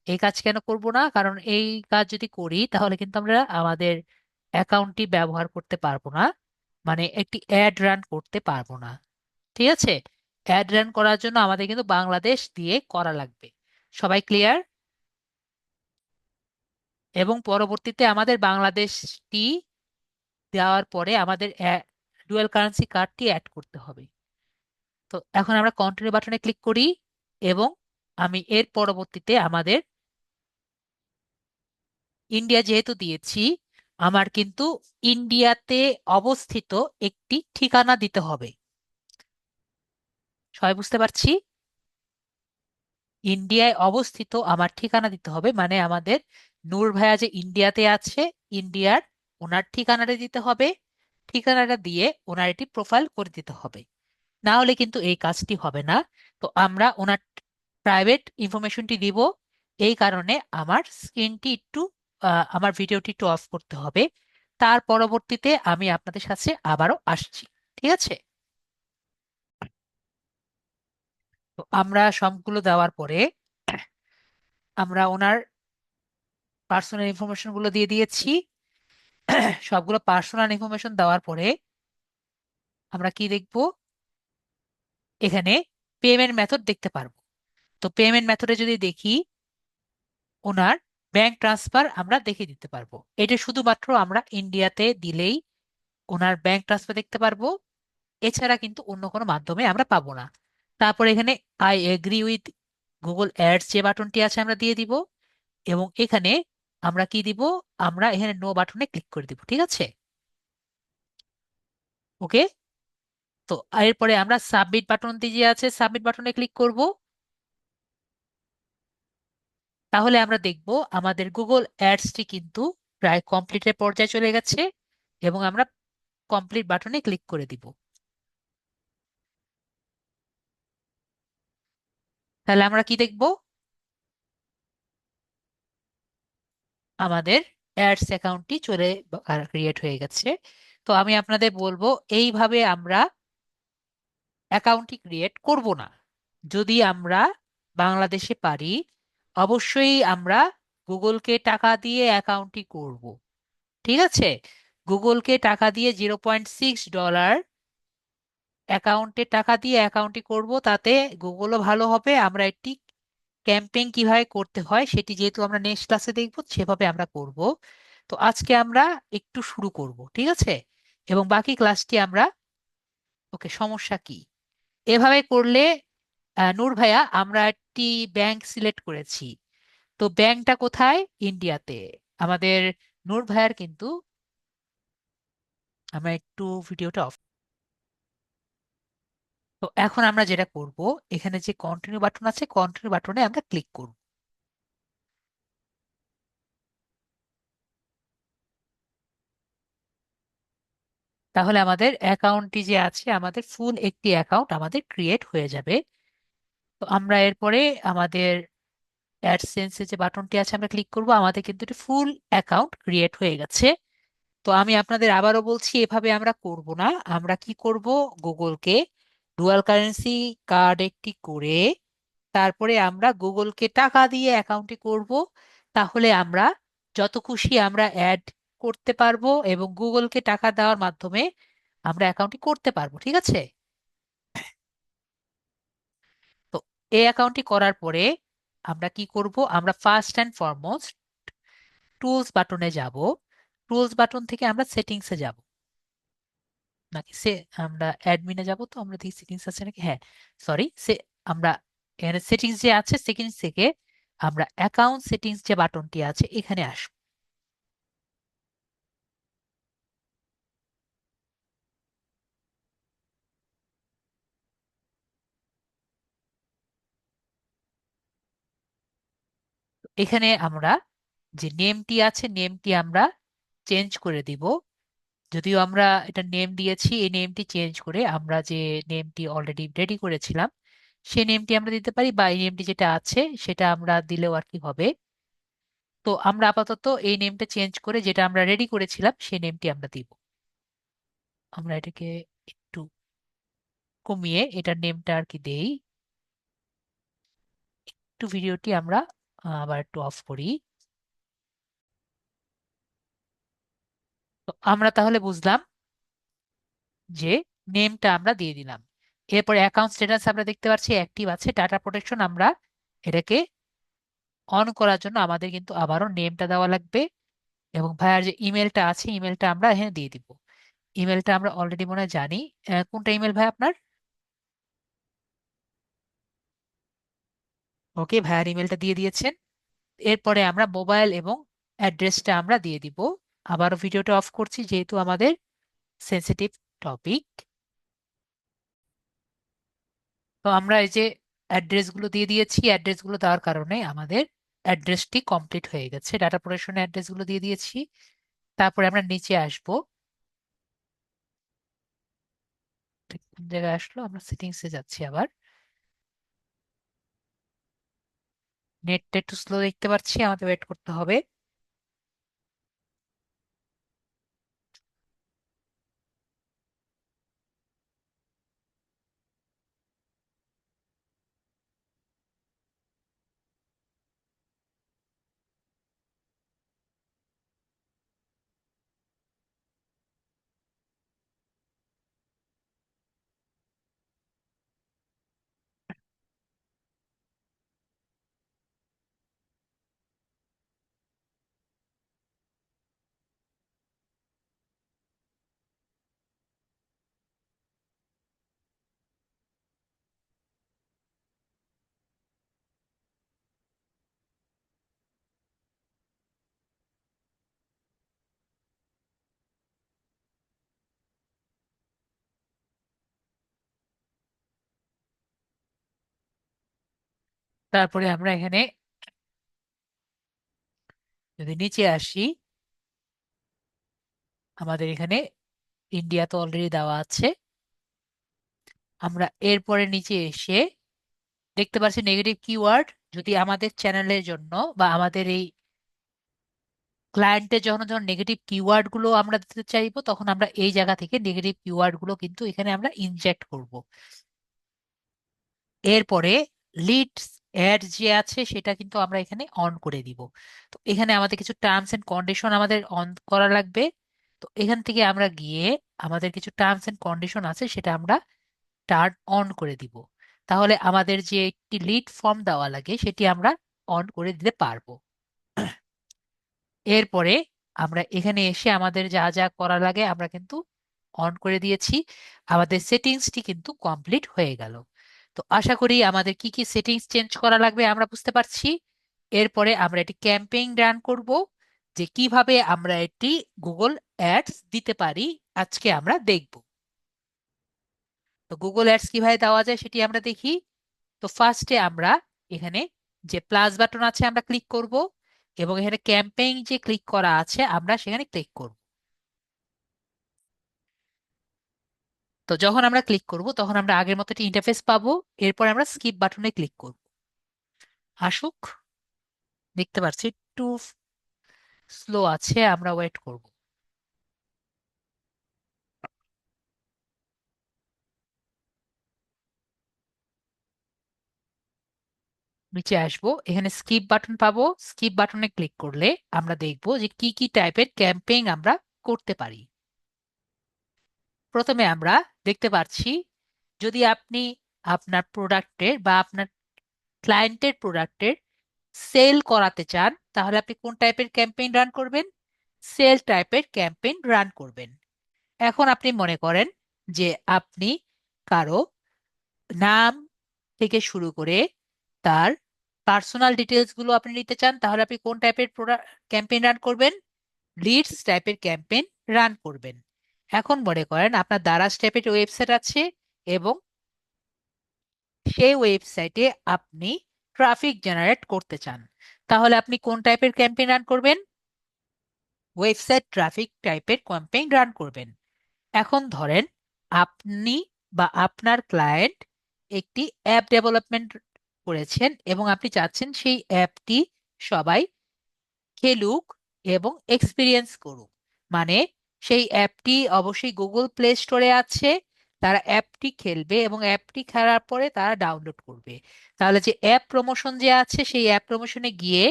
এই কাজ কেন করব না? কারণ এই কাজ যদি করি তাহলে কিন্তু আমরা আমাদের অ্যাকাউন্টটি ব্যবহার করতে পারবো না, মানে একটি অ্যাড রান করতে পারবো না, ঠিক আছে। অ্যাড রান করার জন্য আমাদের কিন্তু বাংলাদেশ দিয়ে করা লাগবে। সবাই ক্লিয়ার? এবং পরবর্তীতে আমাদের বাংলাদেশটি দেওয়ার পরে আমাদের ডুয়াল কারেন্সি কার্ডটি অ্যাড করতে হবে। তো এখন আমরা কন্টিনিউ বাটনে ক্লিক করি, এবং আমি এর পরবর্তীতে আমাদের ইন্ডিয়া যেহেতু দিয়েছি, আমার কিন্তু ইন্ডিয়াতে অবস্থিত একটি ঠিকানা দিতে হবে। সবাই বুঝতে পারছি? ইন্ডিয়ায় অবস্থিত আমার ঠিকানা দিতে হবে, মানে আমাদের নূর ভাইয়া যে ইন্ডিয়াতে আছে, ইন্ডিয়ার ওনার ঠিকানাটা দিতে হবে। ঠিকানাটা দিয়ে ওনার এটি প্রোফাইল করে দিতে হবে, না হলে কিন্তু এই কাজটি হবে না। তো আমরা ওনার প্রাইভেট ইনফরমেশনটি দিব। এই কারণে আমার স্ক্রিনটি একটু আমার ভিডিওটি একটু অফ করতে হবে। তার পরবর্তীতে আমি আপনাদের সাথে আবারও আসছি, ঠিক আছে। তো আমরা সবগুলো দেওয়ার পরে আমরা ওনার পার্সোনাল ইনফরমেশন গুলো দিয়ে দিয়েছি। সবগুলো পার্সোনাল ইনফরমেশন দেওয়ার পরে আমরা কি দেখব? এখানে পেমেন্ট মেথড দেখতে পারবো। তো পেমেন্ট মেথডে যদি দেখি, ওনার ব্যাংক ট্রান্সফার আমরা দেখে দিতে পারবো। এটা শুধুমাত্র আমরা ইন্ডিয়াতে দিলেই ওনার ব্যাংক ট্রান্সফার দেখতে পারবো, এছাড়া কিন্তু অন্য কোনো মাধ্যমে আমরা পাবো না। তারপর এখানে I agree with Google ads যে বাটনটি আছে আমরা দিয়ে দিব, এবং এখানে আমরা কি দিব? আমরা এখানে নো বাটনে ক্লিক করে দিব, ঠিক আছে। ওকে। তো এরপরে আমরা সাবমিট বাটনটি যে আছে সাবমিট বাটনে ক্লিক করব। তাহলে আমরা দেখব আমাদের গুগল অ্যাডসটি কিন্তু প্রায় কমপ্লিটের পর্যায়ে চলে গেছে, এবং আমরা কমপ্লিট বাটনে ক্লিক করে দিব। তাহলে আমরা কি দেখব? আমাদের অ্যাডস অ্যাকাউন্টটি চলে ক্রিয়েট হয়ে গেছে। তো আমি আপনাদের বলবো, এইভাবে আমরা অ্যাকাউন্টটি ক্রিয়েট করব না। যদি আমরা বাংলাদেশে পারি, অবশ্যই আমরা গুগলকে টাকা দিয়ে অ্যাকাউন্টটি করব, ঠিক আছে। গুগলকে টাকা দিয়ে $0.6 অ্যাকাউন্টে টাকা দিয়ে অ্যাকাউন্টটি করব, তাতে গুগলও ভালো হবে। আমরা একটি ক্যাম্পেইন কিভাবে করতে হয় সেটি যেহেতু আমরা নেক্সট ক্লাসে দেখব, সেভাবে আমরা করব। তো আজকে আমরা একটু শুরু করব, ঠিক আছে। এবং বাকি ক্লাসটি আমরা, ওকে, সমস্যা কি? এভাবে করলে নূর ভাইয়া আমরা একটি ব্যাংক সিলেক্ট করেছি। তো ব্যাংকটা কোথায়? ইন্ডিয়াতে। আমাদের নূর ভাইয়ার কিন্তু, আমরা একটু ভিডিওটা অফ। তো এখন আমরা যেটা করব, এখানে যে কন্টিনিউ বাটন আছে কন্টিনিউ বাটনে আমরা ক্লিক করব। তাহলে আমাদের অ্যাকাউন্টটি যে আছে, আমাদের ফুল একটি অ্যাকাউন্ট আমাদের ক্রিয়েট হয়ে যাবে। তো আমরা এরপরে আমাদের অ্যাডসেন্সে যে বাটনটি আছে আমরা ক্লিক করব, আমাদের কিন্তু একটি ফুল অ্যাকাউন্ট ক্রিয়েট হয়ে গেছে। তো আমি আপনাদের আবারও বলছি, এভাবে আমরা করব না। আমরা কি করব? গুগলকে ডুয়াল কারেন্সি কার্ড একটি করে তারপরে আমরা গুগলকে টাকা দিয়ে অ্যাকাউন্টটি করব। তাহলে আমরা যত খুশি আমরা অ্যাড করতে পারবো, এবং গুগলকে টাকা দেওয়ার মাধ্যমে আমরা অ্যাকাউন্টটি করতে পারবো, ঠিক আছে। তো এই অ্যাকাউন্টটি করার পরে আমরা কি করব? আমরা ফার্স্ট অ্যান্ড ফরমোস্ট টুলস বাটনে যাব। টুলস বাটন থেকে আমরা সেটিংসে যাব, নাকি সে আমরা অ্যাডমিনে যাব। তো আমরা দেখি সেটিংস আছে নাকি, হ্যাঁ, সরি, সে আমরা এখানে সেটিংস যে আছে, সেটিংস থেকে আমরা অ্যাকাউন্ট সেটিংস যে বাটনটি আছে এখানে আসবো। এখানে আমরা যে নেমটি আছে নেমটি আমরা চেঞ্জ করে দিব। যদিও আমরা এটা নেম দিয়েছি, এই নেমটি চেঞ্জ করে আমরা যে নেমটি অলরেডি রেডি করেছিলাম সেই নেমটি আমরা দিতে পারি, বা এই নেমটি যেটা আছে সেটা আমরা দিলেও আর কি হবে। তো আমরা আপাতত এই নেমটা চেঞ্জ করে যেটা আমরা রেডি করেছিলাম সেই নেমটি আমরা দিব। আমরা এটাকে একটু কমিয়ে এটার নেমটা আর কি দেই। একটু ভিডিওটি আমরা আবার একটু অফ করি। তো আমরা তাহলে বুঝলাম যে নেমটা আমরা দিয়ে দিলাম। এরপর অ্যাকাউন্ট স্ট্যাটাস আমরা দেখতে পাচ্ছি অ্যাক্টিভ আছে। ডাটা প্রোটেকশন আমরা এটাকে অন করার জন্য আমাদের কিন্তু আবারও নেমটা দেওয়া লাগবে, এবং ভাইয়ার যে ইমেলটা আছে ইমেলটা আমরা এখানে দিয়ে দিব। ইমেলটা আমরা অলরেডি মনে হয় জানি। কোনটা ইমেল ভাই আপনার? ওকে, ভাইয়ার ইমেলটা দিয়ে দিয়েছেন। এরপরে আমরা মোবাইল এবং অ্যাড্রেসটা আমরা দিয়ে দিব। আবারও ভিডিওটা অফ করছি যেহেতু আমাদের সেন্সিটিভ টপিক। তো আমরা এই যে অ্যাড্রেসগুলো দিয়ে দিয়েছি, অ্যাড্রেসগুলো দেওয়ার কারণে আমাদের অ্যাড্রেসটি কমপ্লিট হয়ে গেছে। ডাটা প্রোটেকশনের অ্যাড্রেসগুলো দিয়ে দিয়েছি। তারপরে আমরা নিচে আসব। কোন জায়গায় আসলো, আমরা সেটিংসে যাচ্ছি আবার। নেটটা একটু স্লো দেখতে পাচ্ছি, আমাদের ওয়েট করতে হবে। তারপরে আমরা এখানে যদি নিচে আসি, আমাদের এখানে ইন্ডিয়া তো অলরেডি দেওয়া আছে। আমরা এরপরে নিচে এসে দেখতে পাচ্ছি নেগেটিভ কিওয়ার্ড। যদি আমাদের চ্যানেলের জন্য বা আমাদের এই ক্লায়েন্টের যখন যখন নেগেটিভ কিওয়ার্ড গুলো আমরা দিতে চাইবো, তখন আমরা এই জায়গা থেকে নেগেটিভ কিওয়ার্ড গুলো কিন্তু এখানে আমরা ইনজেক্ট করব। এরপরে লিড অ্যাড যে আছে সেটা কিন্তু আমরা এখানে অন করে দিব। তো এখানে আমাদের কিছু টার্মস এন্ড কন্ডিশন আমাদের অন করা লাগবে। তো এখান থেকে আমরা গিয়ে আমাদের কিছু টার্মস এন্ড কন্ডিশন আছে সেটা আমরা টার্ন অন করে দিব। তাহলে আমাদের যে একটি লিড ফর্ম দেওয়া লাগে সেটি আমরা অন করে দিতে পারবো। এরপরে আমরা এখানে এসে আমাদের যা যা করা লাগে আমরা কিন্তু অন করে দিয়েছি। আমাদের সেটিংসটি কিন্তু কমপ্লিট হয়ে গেল। তো আশা করি আমাদের কি কি সেটিংস চেঞ্জ করা লাগবে আমরা বুঝতে পারছি। এরপরে আমরা এটি ক্যাম্পেইন রান করব, যে কিভাবে আমরা এটি গুগল অ্যাডস দিতে পারি আজকে আমরা দেখব। তো গুগল অ্যাডস কিভাবে দেওয়া যায় সেটি আমরা দেখি। তো ফার্স্টে আমরা এখানে যে প্লাস বাটন আছে আমরা ক্লিক করব, এবং এখানে ক্যাম্পেইন যে ক্লিক করা আছে আমরা সেখানে ক্লিক করব। তো যখন আমরা ক্লিক করব তখন আমরা আগের মতো একটি ইন্টারফেস পাবো। এরপর আমরা স্কিপ বাটনে ক্লিক করব। আসুক, দেখতে পাচ্ছি একটু স্লো আছে, আমরা ওয়েট করব। নিচে আসবো, এখানে স্কিপ বাটন পাবো। স্কিপ বাটনে ক্লিক করলে আমরা দেখব যে কি কি টাইপের ক্যাম্পেইন আমরা করতে পারি। প্রথমে আমরা দেখতে পাচ্ছি, যদি আপনি আপনার প্রোডাক্টের বা আপনার ক্লায়েন্টের প্রোডাক্টের সেল করাতে চান তাহলে আপনি কোন টাইপের ক্যাম্পেইন রান করবেন? সেল টাইপের ক্যাম্পেইন রান করবেন। এখন আপনি মনে করেন যে আপনি কারো নাম থেকে শুরু করে তার পার্সোনাল ডিটেলস গুলো আপনি নিতে চান, তাহলে আপনি কোন টাইপের ক্যাম্পেইন রান করবেন? লিডস টাইপের ক্যাম্পেইন রান করবেন। এখন মনে করেন আপনার দারাজ টাইপের ওয়েবসাইট আছে, এবং সেই ওয়েবসাইটে আপনি ট্রাফিক জেনারেট করতে চান, তাহলে আপনি কোন টাইপের ক্যাম্পেইন রান করবেন? ওয়েবসাইট ট্রাফিক টাইপের ক্যাম্পেইন রান করবেন। এখন ধরেন আপনি বা আপনার ক্লায়েন্ট একটি অ্যাপ ডেভেলপমেন্ট করেছেন এবং আপনি চাচ্ছেন সেই অ্যাপটি সবাই খেলুক এবং এক্সপিরিয়েন্স করুক। মানে সেই অ্যাপটি অবশ্যই গুগল প্লে স্টোরে আছে, তারা অ্যাপটি খেলবে এবং অ্যাপটি খেলার পরে তারা ডাউনলোড করবে। তাহলে যে অ্যাপ প্রমোশন যে আছে সেই অ্যাপ প্রমোশনে গিয়ে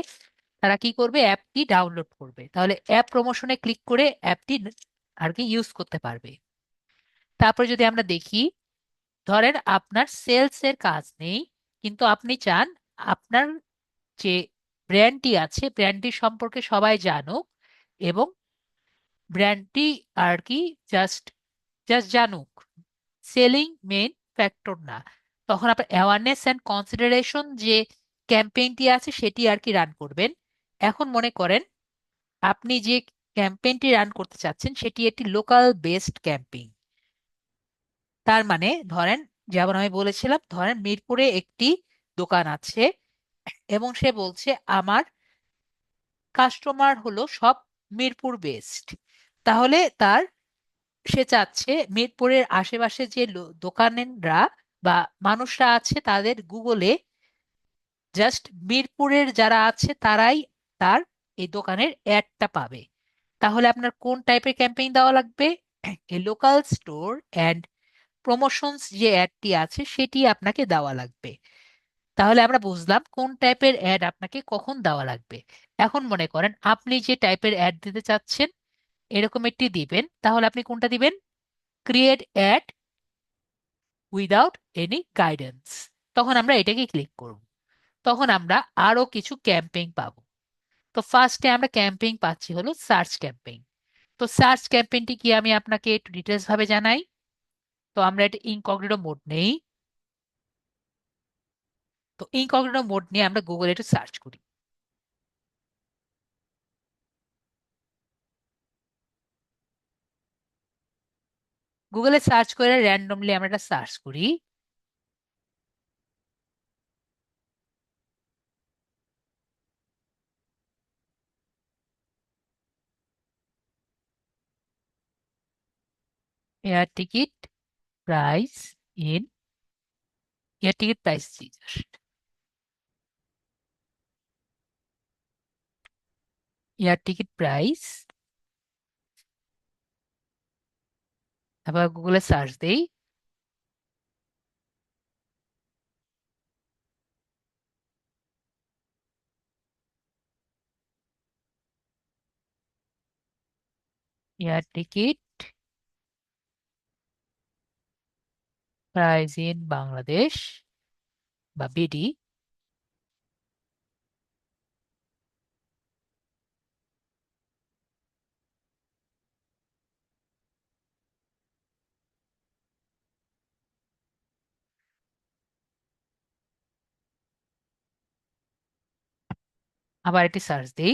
তারা কি করবে, অ্যাপটি ডাউনলোড করবে, তাহলে অ্যাপ প্রমোশনে ক্লিক করে অ্যাপটি আর কি ইউজ করতে পারবে। তারপর যদি আমরা দেখি, ধরেন আপনার সেলস এর কাজ নেই, কিন্তু আপনি চান আপনার যে ব্র্যান্ডটি আছে ব্র্যান্ডটি সম্পর্কে সবাই জানুক এবং ব্র্যান্ডটি আর কি জাস্ট জাস্ট জানুক, সেলিং মেইন ফ্যাক্টর না। তখন আপনার অ্যাওয়ারনেস অ্যান্ড কনসিডারেশন যে ক্যাম্পেইনটি আছে সেটি আর কি রান করবেন। এখন মনে করেন আপনি যে ক্যাম্পেইনটি রান করতে চাচ্ছেন সেটি একটি লোকাল বেসড ক্যাম্পেইন। তার মানে ধরেন, যেমন আমি বলেছিলাম, ধরেন মিরপুরে একটি দোকান আছে এবং সে বলছে আমার কাস্টমার হলো সব মিরপুর বেসড। তাহলে সে চাচ্ছে মিরপুরের আশেপাশে যে দোকানেরা বা মানুষরা আছে তাদের গুগলে জাস্ট মিরপুরের যারা আছে তারাই তার এই দোকানের অ্যাডটা পাবে। তাহলে আপনার কোন টাইপের ক্যাম্পেইন দেওয়া লাগবে? এই লোকাল স্টোর অ্যান্ড প্রমোশনস যে অ্যাডটি আছে সেটি আপনাকে দেওয়া লাগবে। তাহলে আমরা বুঝলাম কোন টাইপের অ্যাড আপনাকে কখন দেওয়া লাগবে। এখন মনে করেন আপনি যে টাইপের অ্যাড দিতে চাচ্ছেন এরকম একটি দিবেন, তাহলে আপনি কোনটা দিবেন? Create add without any guidance. তখন আমরা এটাকে ক্লিক করব। তখন আমরা আরো কিছু ক্যাম্পেইন পাবো। তো ফার্স্টে আমরা ক্যাম্পেইন পাচ্ছি হলো সার্চ ক্যাম্পেইন। তো সার্চ ক্যাম্পেইনটি কি আমি আপনাকে একটু ডিটেলস ভাবে জানাই। তো আমরা এটা ইনকগনিটো মোড নেই। তো ইনকগনিটো মোড নিয়ে আমরা গুগলে একটু সার্চ করি। গুগলে সার্চ করে র্যান্ডমলি আমরা এটা সার্চ করি। Air ticket price in air ticket price air ticket price, তারপর গুগলে সার্চ দেই। Air ticket price in Bangladesh বা বিডি। আবার এটি সার্চ দেই।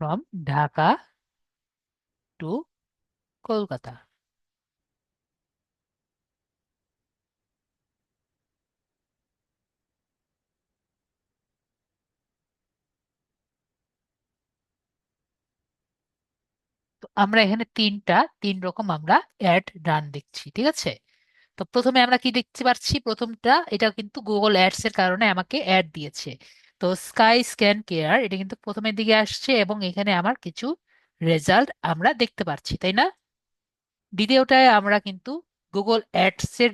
From Dhaka to Kolkata. তো আমরা এখানে তিন রকম আমরা অ্যাড রান দেখছি, ঠিক আছে। তো প্রথমে আমরা কি দেখতে পাচ্ছি, প্রথমটা এটা কিন্তু গুগল অ্যাডস এর কারণে আমাকে অ্যাড দিয়েছে। তো স্কাই স্ক্যান কেয়ার এটা কিন্তু প্রথমের দিকে আসছে এবং এখানে আমার কিছু রেজাল্ট আমরা দেখতে পাচ্ছি, তাই না? দ্বিতীয়টায় আমরা কিন্তু গুগল অ্যাডস এর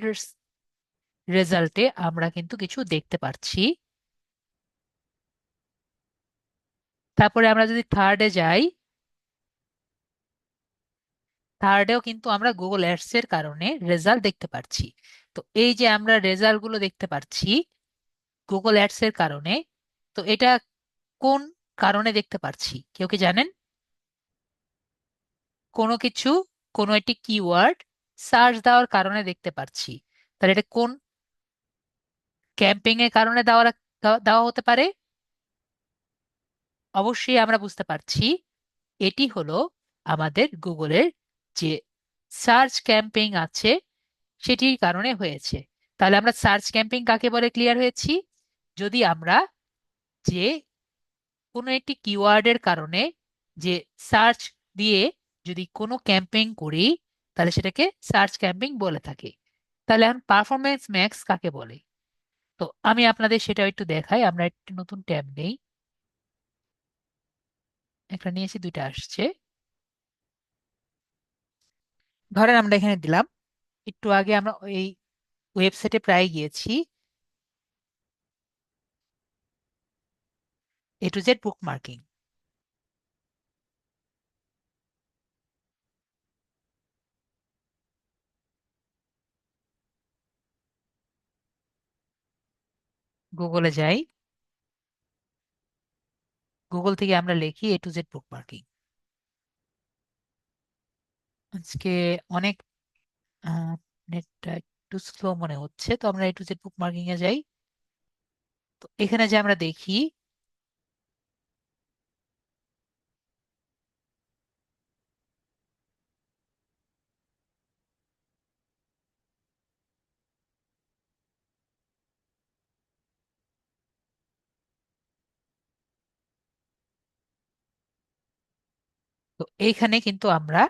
রেজাল্টে আমরা কিন্তু কিছু দেখতে পাচ্ছি। তারপরে আমরা যদি থার্ডে যাই, থার্ডেও কিন্তু আমরা গুগল অ্যাডস এর কারণে রেজাল্ট দেখতে পাচ্ছি। তো এই যে আমরা রেজাল্ট গুলো দেখতে পাচ্ছি গুগল অ্যাডস এর কারণে, তো এটা কোন কারণে দেখতে পাচ্ছি কেউ কি জানেন? কোনো কিছু, কোনো একটি কিওয়ার্ড সার্চ দেওয়ার কারণে দেখতে পাচ্ছি। তাহলে এটা কোন ক্যাম্পেইন এর কারণে দেওয়া দেওয়া হতে পারে? অবশ্যই আমরা বুঝতে পারছি এটি হলো আমাদের গুগলের যে সার্চ ক্যাম্পেইন আছে সেটির কারণে হয়েছে। তাহলে আমরা সার্চ ক্যাম্পেইন কাকে বলে ক্লিয়ার হয়েছি? যদি আমরা যে কোনো একটি কিওয়ার্ডের কারণে যে সার্চ দিয়ে যদি কোনো ক্যাম্পেইন করি, তাহলে সেটাকে সার্চ ক্যাম্পেইন বলে থাকি। তাহলে এখন পারফরমেন্স ম্যাক্স কাকে বলে? তো আমি আপনাদের সেটা একটু দেখাই। আমরা একটি নতুন ট্যাব নেই, একটা নিয়েছি, দুইটা আসছে। ধরেন আমরা এখানে দিলাম, একটু আগে আমরা এই ওয়েবসাইটে প্রায় গিয়েছি, A to Z book marking. গুগলে যাই, গুগল থেকে আমরা লিখি A to Z book marking. আজকে অনেক নেটটা একটু স্লো মনে হচ্ছে, তো আমরা A to Z book marking এ যাই। তো এখানে যে আমরা দেখি, তো এইখানে কিন্তু আমরা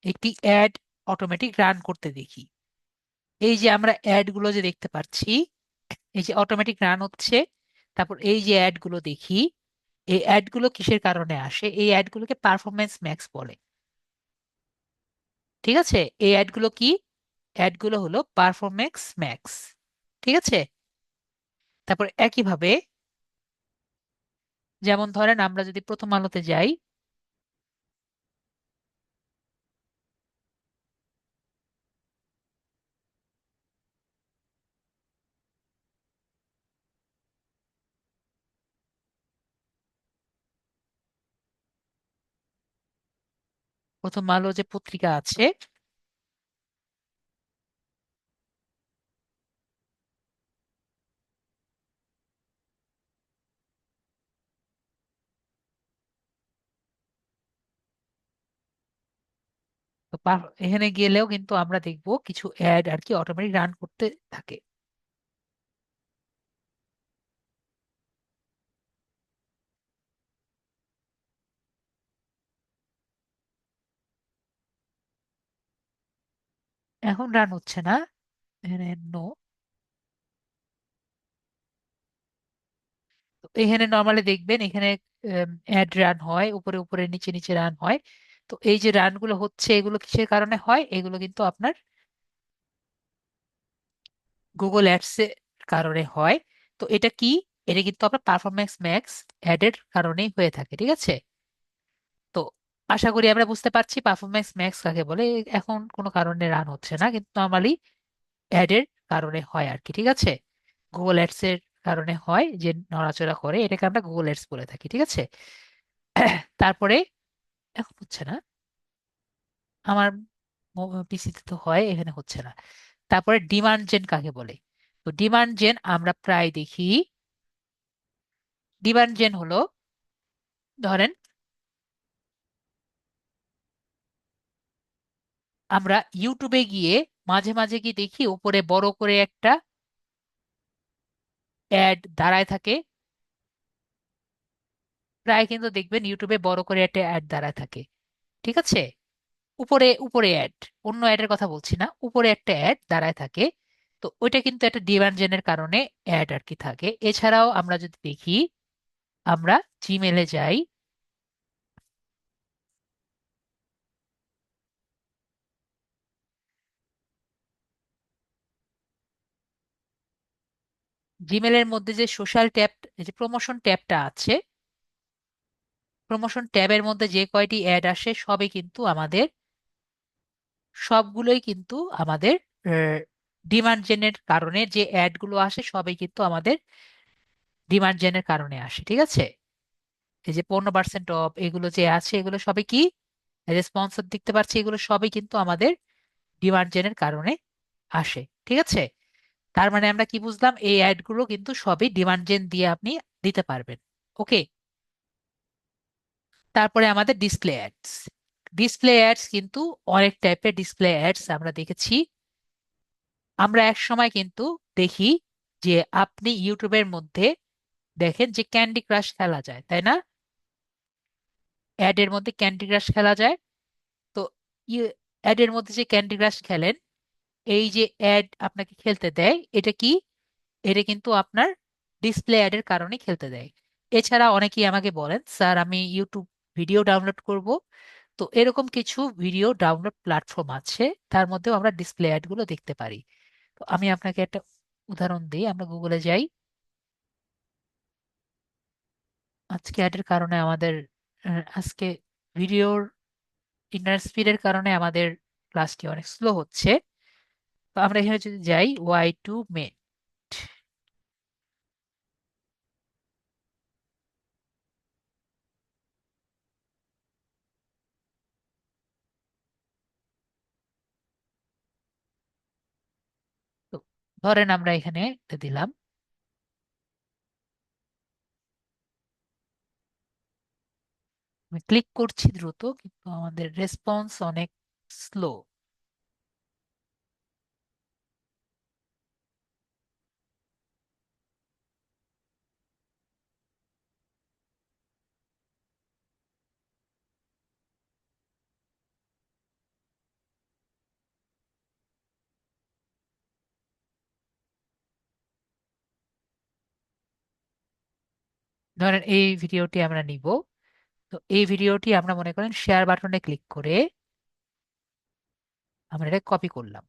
একটি অ্যাড অটোমেটিক রান করতে দেখি। এই যে আমরা অ্যাড গুলো যে দেখতে পাচ্ছি, এই যে অটোমেটিক রান হচ্ছে, তারপর এই যে অ্যাড গুলো দেখি, এই অ্যাড গুলো কিসের কারণে আসে? এই অ্যাড গুলোকে পারফরমেন্স ম্যাক্স বলে। ঠিক আছে, এই অ্যাড গুলো কি? অ্যাড গুলো হলো পারফরমেন্স ম্যাক্স। ঠিক আছে। তারপর একইভাবে, যেমন ধরেন আমরা যদি প্রথম আলোতে যাই, প্রথম আলো যে পত্রিকা আছে, তো এখানে গেলেও কিন্তু আমরা দেখবো কিছু অ্যাড আর কি অটোমেটিক রান করতে থাকে। এখন রান হচ্ছে না, এখানে নো। এখানে নর্মালি দেখবেন এখানে অ্যাড রান হয়, উপরে উপরে নিচে নিচে রান হয়। তো এই যে রানগুলো হচ্ছে, এগুলো কিসের কারণে হয়? এগুলো কিন্তু আপনার গুগল অ্যাডস এর কারণে হয়। তো এটা কি? এটা কিন্তু আপনার পারফরমেন্স ম্যাক্স অ্যাডের কারণেই হয়ে থাকে। ঠিক আছে। তো আশা করি আমরা বুঝতে পারছি পারফরমেন্স ম্যাক্স কাকে বলে। এখন কোনো কারণে রান হচ্ছে না, কিন্তু নর্মালি অ্যাডের কারণে হয় আর কি। ঠিক আছে। গুগল অ্যাডস এর কারণে হয়, যে নড়াচড়া করে, এটাকে আমরা গুগল অ্যাডস বলে থাকি। ঠিক আছে। তারপরে এখন হচ্ছে না, আমার পিসিতে তো হয়, এখানে হচ্ছে না। তারপরে ডিমান্ড জেন কাকে বলে? তো ডিমান্ড জেন আমরা প্রায় দেখি। ডিমান্ড জেন হলো, ধরেন আমরা ইউটিউবে গিয়ে মাঝে মাঝে কি দেখি, উপরে বড় করে একটা অ্যাড দাঁড়ায় থাকে। প্রায় কিন্তু দেখবেন ইউটিউবে বড় করে একটা অ্যাড দাঁড়ায় থাকে। ঠিক আছে। উপরে উপরে অ্যাড, অন্য অ্যাডের কথা বলছি না, উপরে একটা অ্যাড দাঁড়ায় থাকে। তো ওইটা কিন্তু একটা ডিমান্ড জেনের কারণে অ্যাড আর কি থাকে। এছাড়াও আমরা যদি দেখি, আমরা জিমেলে যাই, জিমেলের মধ্যে যে সোশ্যাল ট্যাব, যে প্রমোশন ট্যাবটা আছে, প্রমোশন ট্যাবের মধ্যে যে কয়টি অ্যাড আসে সবই কিন্তু আমাদের, সবগুলোই কিন্তু আমাদের ডিমান্ড জেনের কারণে, যে অ্যাডগুলো আসে সবই কিন্তু আমাদের ডিমান্ড জেনের কারণে আসে। ঠিক আছে। এই যে 15% অফ এগুলো যে আছে, এগুলো সবই কি, রেসপন্সর দেখতে পাচ্ছি, এগুলো সবই কিন্তু আমাদের ডিমান্ড জেনের কারণে আসে। ঠিক আছে। তার মানে আমরা কি বুঝলাম? এই অ্যাড গুলো কিন্তু সবই ডিমান্ড জেন দিয়ে আপনি দিতে পারবেন। ওকে। তারপরে আমাদের ডিসপ্লে অ্যাডস। ডিসপ্লে অ্যাডস কিন্তু অনেক টাইপের ডিসপ্লে অ্যাডস আমরা দেখেছি। আমরা এক সময় কিন্তু দেখি যে আপনি ইউটিউবের মধ্যে দেখেন যে ক্যান্ডি ক্রাশ খেলা যায়, তাই না? অ্যাডের মধ্যে ক্যান্ডি ক্রাশ খেলা যায়। তো অ্যাডের মধ্যে যে ক্যান্ডি ক্রাশ খেলেন, এই যে অ্যাড আপনাকে খেলতে দেয়, এটা কি? এটা কিন্তু আপনার ডিসপ্লে অ্যাডের কারণে খেলতে দেয়। এছাড়া অনেকেই আমাকে বলেন, স্যার আমি ইউটিউব ভিডিও ডাউনলোড করব, তো এরকম কিছু ভিডিও ডাউনলোড প্ল্যাটফর্ম আছে, তার মধ্যেও আমরা ডিসপ্লে অ্যাড গুলো দেখতে পারি। তো আমি আপনাকে একটা উদাহরণ দিই। আমরা গুগলে যাই। আজকে অ্যাডের কারণে আমাদের আজকে ভিডিওর ইন্টারনেট স্পিডের কারণে আমাদের ক্লাসটি অনেক স্লো হচ্ছে। তো আমরা এখানে যদি যাই ওয়াই টু মেট, তো ধরেন আমরা এখানে এটা দিলাম, আমি ক্লিক করছি দ্রুত কিন্তু আমাদের রেসপন্স অনেক স্লো। ধরেন এই ভিডিওটি আমরা নিব। তো এই ভিডিওটি আমরা মনে করেন শেয়ার বাটনে ক্লিক করে আমরা এটা কপি করলাম।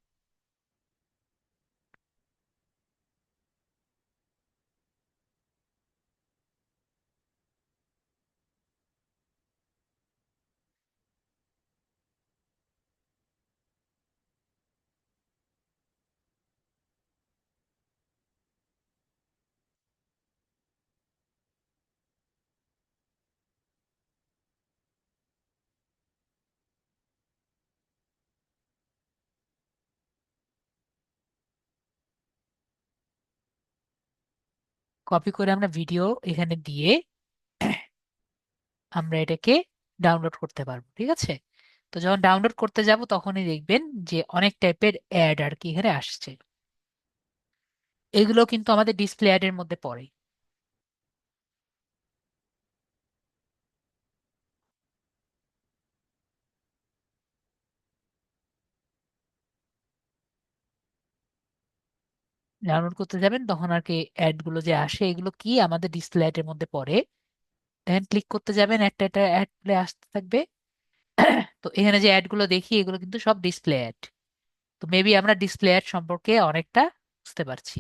কপি করে আমরা ভিডিও এখানে দিয়ে আমরা এটাকে ডাউনলোড করতে পারবো, ঠিক আছে? তো যখন ডাউনলোড করতে যাব তখনই দেখবেন যে অনেক টাইপের অ্যাড আর কি এখানে আসছে। এগুলো কিন্তু আমাদের ডিসপ্লে অ্যাড এর মধ্যে পড়ে। ডাউনলোড করতে যাবেন তখন আর কি অ্যাড গুলো যে আসে এগুলো কি আমাদের ডিসপ্লে অ্যাড এর মধ্যে পড়ে। দেন ক্লিক করতে যাবেন, একটা একটা অ্যাড প্লে আসতে থাকবে। তো এখানে যে অ্যাড গুলো দেখি এগুলো কিন্তু সব ডিসপ্লে অ্যাড। তো মেবি আমরা ডিসপ্লে অ্যাড সম্পর্কে অনেকটা বুঝতে পারছি।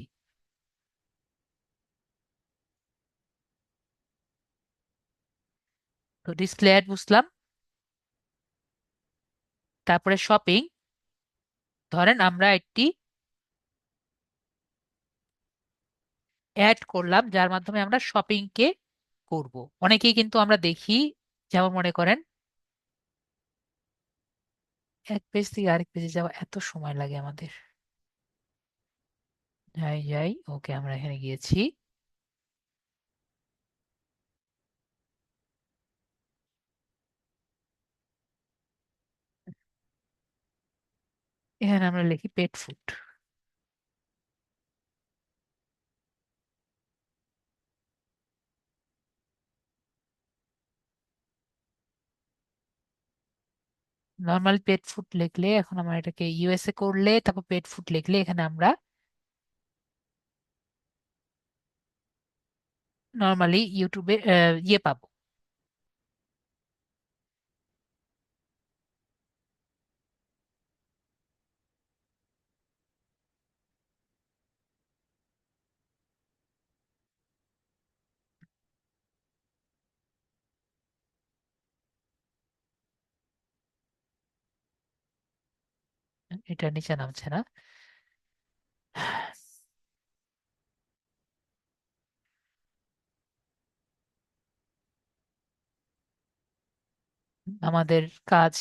তো ডিসপ্লে অ্যাড বুঝলাম। তারপরে শপিং। ধরেন আমরা একটি অ্যাড করলাম যার মাধ্যমে আমরা শপিং কে করব। অনেকেই কিন্তু আমরা দেখি, যেমন মনে করেন এক পেজ থেকে আরেক পেজে যাওয়া এত সময় লাগে আমাদের। যাই যাই, ওকে আমরা এখানে গিয়েছি। এখানে আমরা লিখি pet food. Normal pet food লিখলে, এখন আমরা এটাকে ইউএসএ করলে তারপর পেট ফুড লিখলে এখানে আমরা নর্মালি ইউটিউবে ইয়ে পাবো। এটা নিচে নামছে না। আমাদের কাজ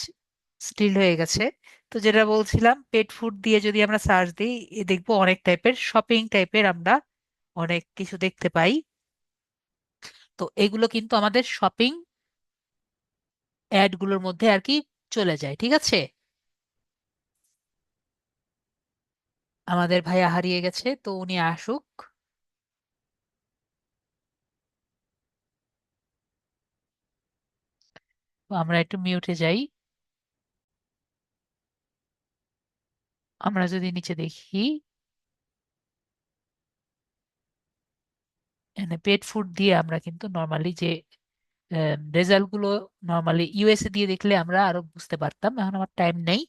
স্টিল হয়ে গেছে। তো যেটা বলছিলাম, পেট ফুড দিয়ে যদি আমরা সার্চ দিই, দেখবো অনেক টাইপের শপিং টাইপের আমরা অনেক কিছু দেখতে পাই। তো এগুলো কিন্তু আমাদের শপিং অ্যাড গুলোর মধ্যে আর কি চলে যায়। ঠিক আছে, আমাদের ভাইয়া হারিয়ে গেছে, তো উনি আসুক। তো আমরা একটু মিউটে যাই। আমরা যদি নিচে দেখি, পেট ফুড দিয়ে আমরা কিন্তু নর্মালি যে রেজাল্ট গুলো, নর্মালি ইউএসএ দিয়ে দেখলে আমরা আরো বুঝতে পারতাম, এখন আমার টাইম নেই।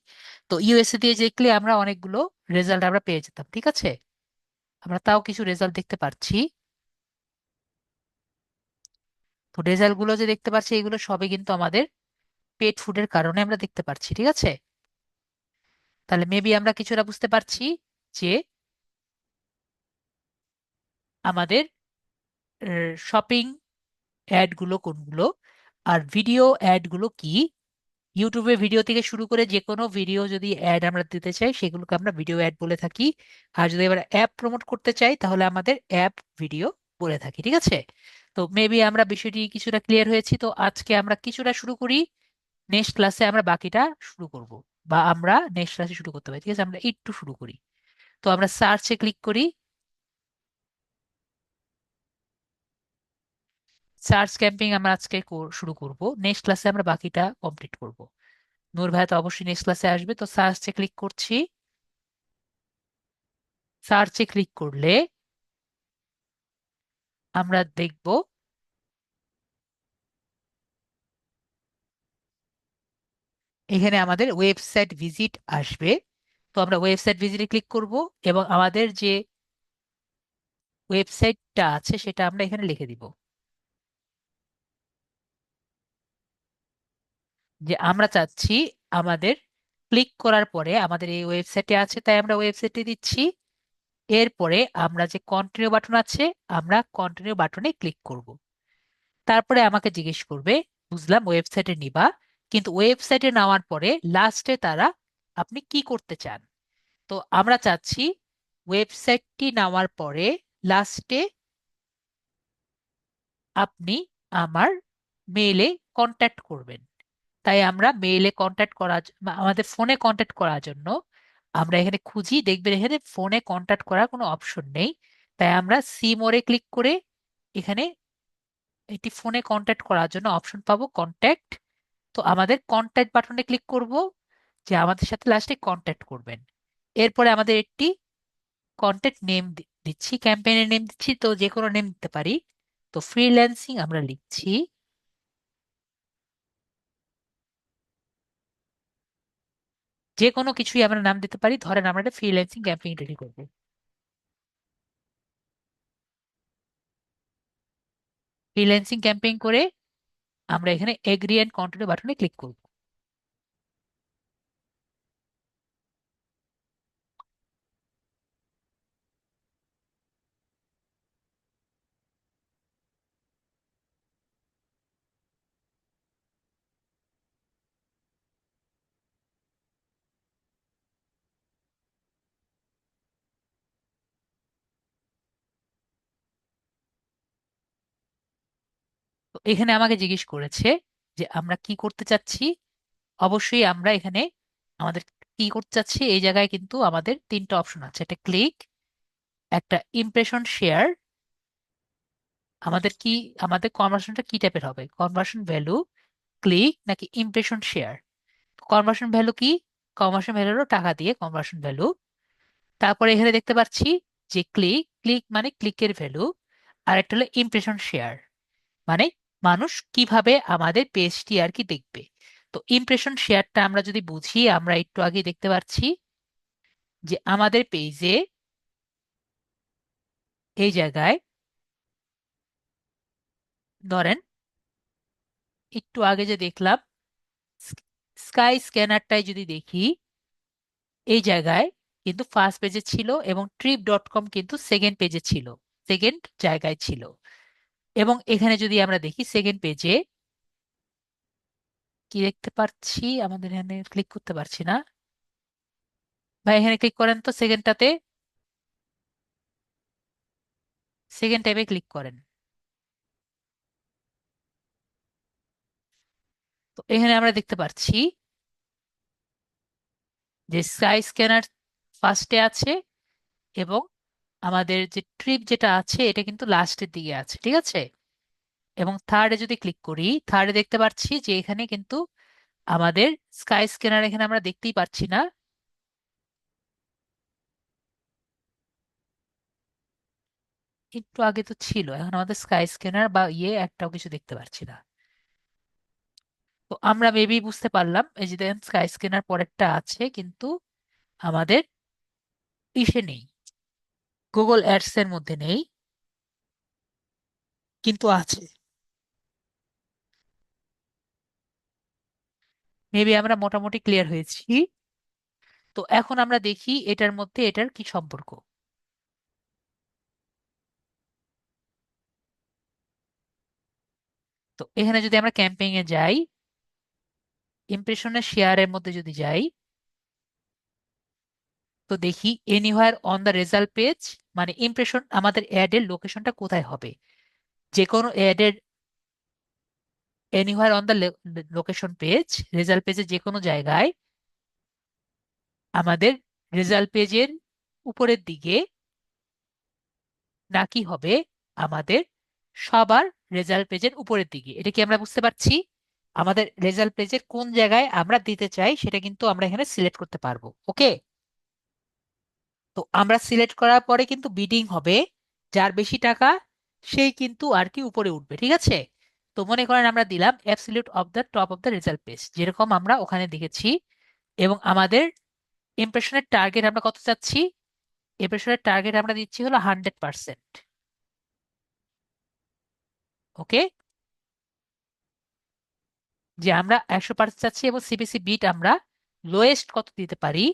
তো ইউএসএ দিয়ে দেখলে আমরা অনেকগুলো রেজাল্ট আমরা পেয়ে যেতাম। ঠিক আছে, আমরা তাও কিছু রেজাল্ট দেখতে পাচ্ছি। তো রেজাল্ট গুলো যে দেখতে পাচ্ছি, এগুলো সবই কিন্তু আমাদের পেট ফুডের কারণে আমরা দেখতে পাচ্ছি। ঠিক আছে, তাহলে মেবি আমরা কিছুটা বুঝতে পারছি যে আমাদের শপিং অ্যাড গুলো কোনগুলো, আর ভিডিও অ্যাড গুলো কি। ইউটিউবে ভিডিও থেকে শুরু করে যে কোনো ভিডিও যদি অ্যাড আমরা দিতে চাই, সেগুলোকে আমরা ভিডিও অ্যাড বলে থাকি। আর যদি এবার অ্যাপ প্রমোট করতে চাই, তাহলে আমাদের অ্যাপ ভিডিও বলে থাকি। ঠিক আছে, তো মেবি আমরা বিষয়টি কিছুটা ক্লিয়ার হয়েছি। তো আজকে আমরা কিছুটা শুরু করি, নেক্সট ক্লাসে আমরা বাকিটা শুরু করব, বা আমরা নেক্সট ক্লাসে শুরু করতে পারি। ঠিক আছে, আমরা একটু শুরু করি। তো আমরা সার্চে ক্লিক করি। সার্চ ক্যাম্পিং আমরা আজকে শুরু করব, নেক্সট ক্লাসে আমরা বাকিটা কমপ্লিট করব। নূর ভাই তো অবশ্যই নেক্সট ক্লাসে আসবে। তো সার্চে ক্লিক করছি। সার্চে ক্লিক করলে আমরা দেখব এখানে আমাদের ওয়েবসাইট ভিজিট আসবে। তো আমরা ওয়েবসাইট ভিজিটে ক্লিক করব, এবং আমাদের যে ওয়েবসাইটটা আছে সেটা আমরা এখানে লিখে দিব। যে আমরা চাচ্ছি আমাদের ক্লিক করার পরে আমাদের এই ওয়েবসাইটে আছে, তাই আমরা ওয়েবসাইটে দিচ্ছি। এরপরে আমরা যে কন্টিনিউ বাটন আছে, আমরা কন্টিনিউ বাটনে ক্লিক করব। তারপরে আমাকে জিজ্ঞেস করবে, বুঝলাম ওয়েবসাইটে নিবা, কিন্তু ওয়েবসাইটে নেওয়ার পরে লাস্টে তারা আপনি কি করতে চান। তো আমরা চাচ্ছি ওয়েবসাইটটি নেওয়ার পরে লাস্টে আপনি আমার মেইলে কন্ট্যাক্ট করবেন। তাই আমরা মেইলে কন্ট্যাক্ট করার বা আমাদের ফোনে কন্ট্যাক্ট করার জন্য আমরা এখানে খুঁজি, দেখবেন এখানে ফোনে কন্ট্যাক্ট করার কোনো অপশন নেই। তাই আমরা সি মোরে ক্লিক করে এখানে এটি ফোনে কন্ট্যাক্ট করার জন্য অপশন পাবো, কন্ট্যাক্ট। তো আমাদের কন্ট্যাক্ট বাটনে ক্লিক করব, যে আমাদের সাথে লাস্টে কন্ট্যাক্ট করবেন। এরপরে আমাদের একটি কন্ট্যাক্ট নেম দিচ্ছি, ক্যাম্পেইনের নেম দিচ্ছি, তো যে কোনো নেম দিতে পারি। তো ফ্রিল্যান্সিং আমরা লিখছি। যে কোনো কিছুই আমরা নাম দিতে পারি, ধরেন আমরা একটা ফ্রিল্যান্সিং ক্যাম্পেইন রেডি করবো। ফ্রিল্যান্সিং ক্যাম্পেইন করে আমরা এখানে এগ্রি অ্যান্ড কন্টিনিউ বাটনে ক্লিক করব। তো এখানে আমাকে জিজ্ঞেস করেছে যে আমরা কি করতে চাচ্ছি। অবশ্যই আমরা এখানে আমাদের কি করতে চাচ্ছি, এই জায়গায় কিন্তু আমাদের তিনটা অপশন আছে, একটা ক্লিক, একটা ইমপ্রেশন শেয়ার। আমাদের কি, আমাদের কনভার্সনটা কি টাইপের হবে, কনভার্সন ভ্যালু, ক্লিক নাকি ইমপ্রেশন শেয়ার। কনভার্সন ভ্যালু কি, কনভার্সন ভ্যালু হলো টাকা দিয়ে কনভার্সন ভ্যালু। তারপরে এখানে দেখতে পাচ্ছি যে ক্লিক, ক্লিক মানে ক্লিকের ভ্যালু। আর একটা হলো ইমপ্রেশন শেয়ার, মানে মানুষ কিভাবে আমাদের পেজটি আর কি দেখবে। তো ইমপ্রেশন শেয়ারটা আমরা যদি বুঝি, আমরা একটু আগে দেখতে পাচ্ছি যে আমাদের পেজে এই জায়গায় ধরেন একটু আগে যে দেখলাম স্কাই স্ক্যানারটাই যদি দেখি, এই জায়গায় কিন্তু ফার্স্ট পেজে ছিল, এবং trip.com কিন্তু সেকেন্ড পেজে ছিল, সেকেন্ড জায়গায় ছিল। এবং এখানে যদি আমরা দেখি সেকেন্ড পেজে কি দেখতে পাচ্ছি, আমাদের এখানে ক্লিক করতে পারছি না। ভাই এখানে ক্লিক করেন তো সেকেন্ডটাতে, সেকেন্ড ট্যাবে ক্লিক করেন। তো এখানে আমরা দেখতে পাচ্ছি যে স্কাই স্ক্যানার ফার্স্টে আছে, এবং আমাদের যে ট্রিপ যেটা আছে এটা কিন্তু লাস্টের দিকে আছে, ঠিক আছে। এবং থার্ডে যদি ক্লিক করি, থার্ডে দেখতে পাচ্ছি যে এখানে কিন্তু আমাদের স্কাই স্ক্যানার এখানে আমরা দেখতেই পাচ্ছি না। একটু আগে তো ছিল, এখন আমাদের স্কাই স্ক্যানার বা একটাও কিছু দেখতে পাচ্ছি না। তো আমরা মেবি বুঝতে পারলাম, এই যে দেখেন স্কাই স্ক্যানার পরেরটা আছে কিন্তু আমাদের ইসে নেই, গুগল অ্যাডস এর মধ্যে নেই, কিন্তু আছে। মেবি আমরা মোটামুটি ক্লিয়ার হয়েছি। তো এখন আমরা দেখি এটার মধ্যে এটার কি সম্পর্ক। তো এখানে যদি আমরা ক্যাম্পেইন এ যাই, ইমপ্রেশনের শেয়ারের মধ্যে যদি যাই, তো দেখি anywhere on the result page, মানে ইমপ্রেশন আমাদের অ্যাড এর লোকেশনটা কোথায় হবে। যে কোনো অ্যাড এর anywhere on the location page, result পেজে যে কোনো জায়গায় আমাদের রেজাল্ট পেজের উপরের দিকে নাকি হবে আমাদের সবার রেজাল্ট পেজের উপরের দিকে। এটা কি আমরা বুঝতে পারছি? আমাদের রেজাল্ট পেজের কোন জায়গায় আমরা দিতে চাই সেটা কিন্তু আমরা এখানে সিলেক্ট করতে পারবো। ওকে, তো আমরা সিলেক্ট করার পরে কিন্তু বিডিং হবে, যার বেশি টাকা সেই কিন্তু আর কি উপরে উঠবে, ঠিক আছে। তো মনে করেন আমরা দিলাম absolute of the top of the result page, যেরকম আমরা ওখানে দেখেছি। এবং আমাদের ইমপ্রেশনের টার্গেট আমরা কত চাচ্ছি? ইমপ্রেশনের টার্গেট আমরা দিচ্ছি হলো 100%। ওকে, যে আমরা 100% চাচ্ছি, এবং সিপিসি বিট আমরা লোয়েস্ট কত দিতে পারি?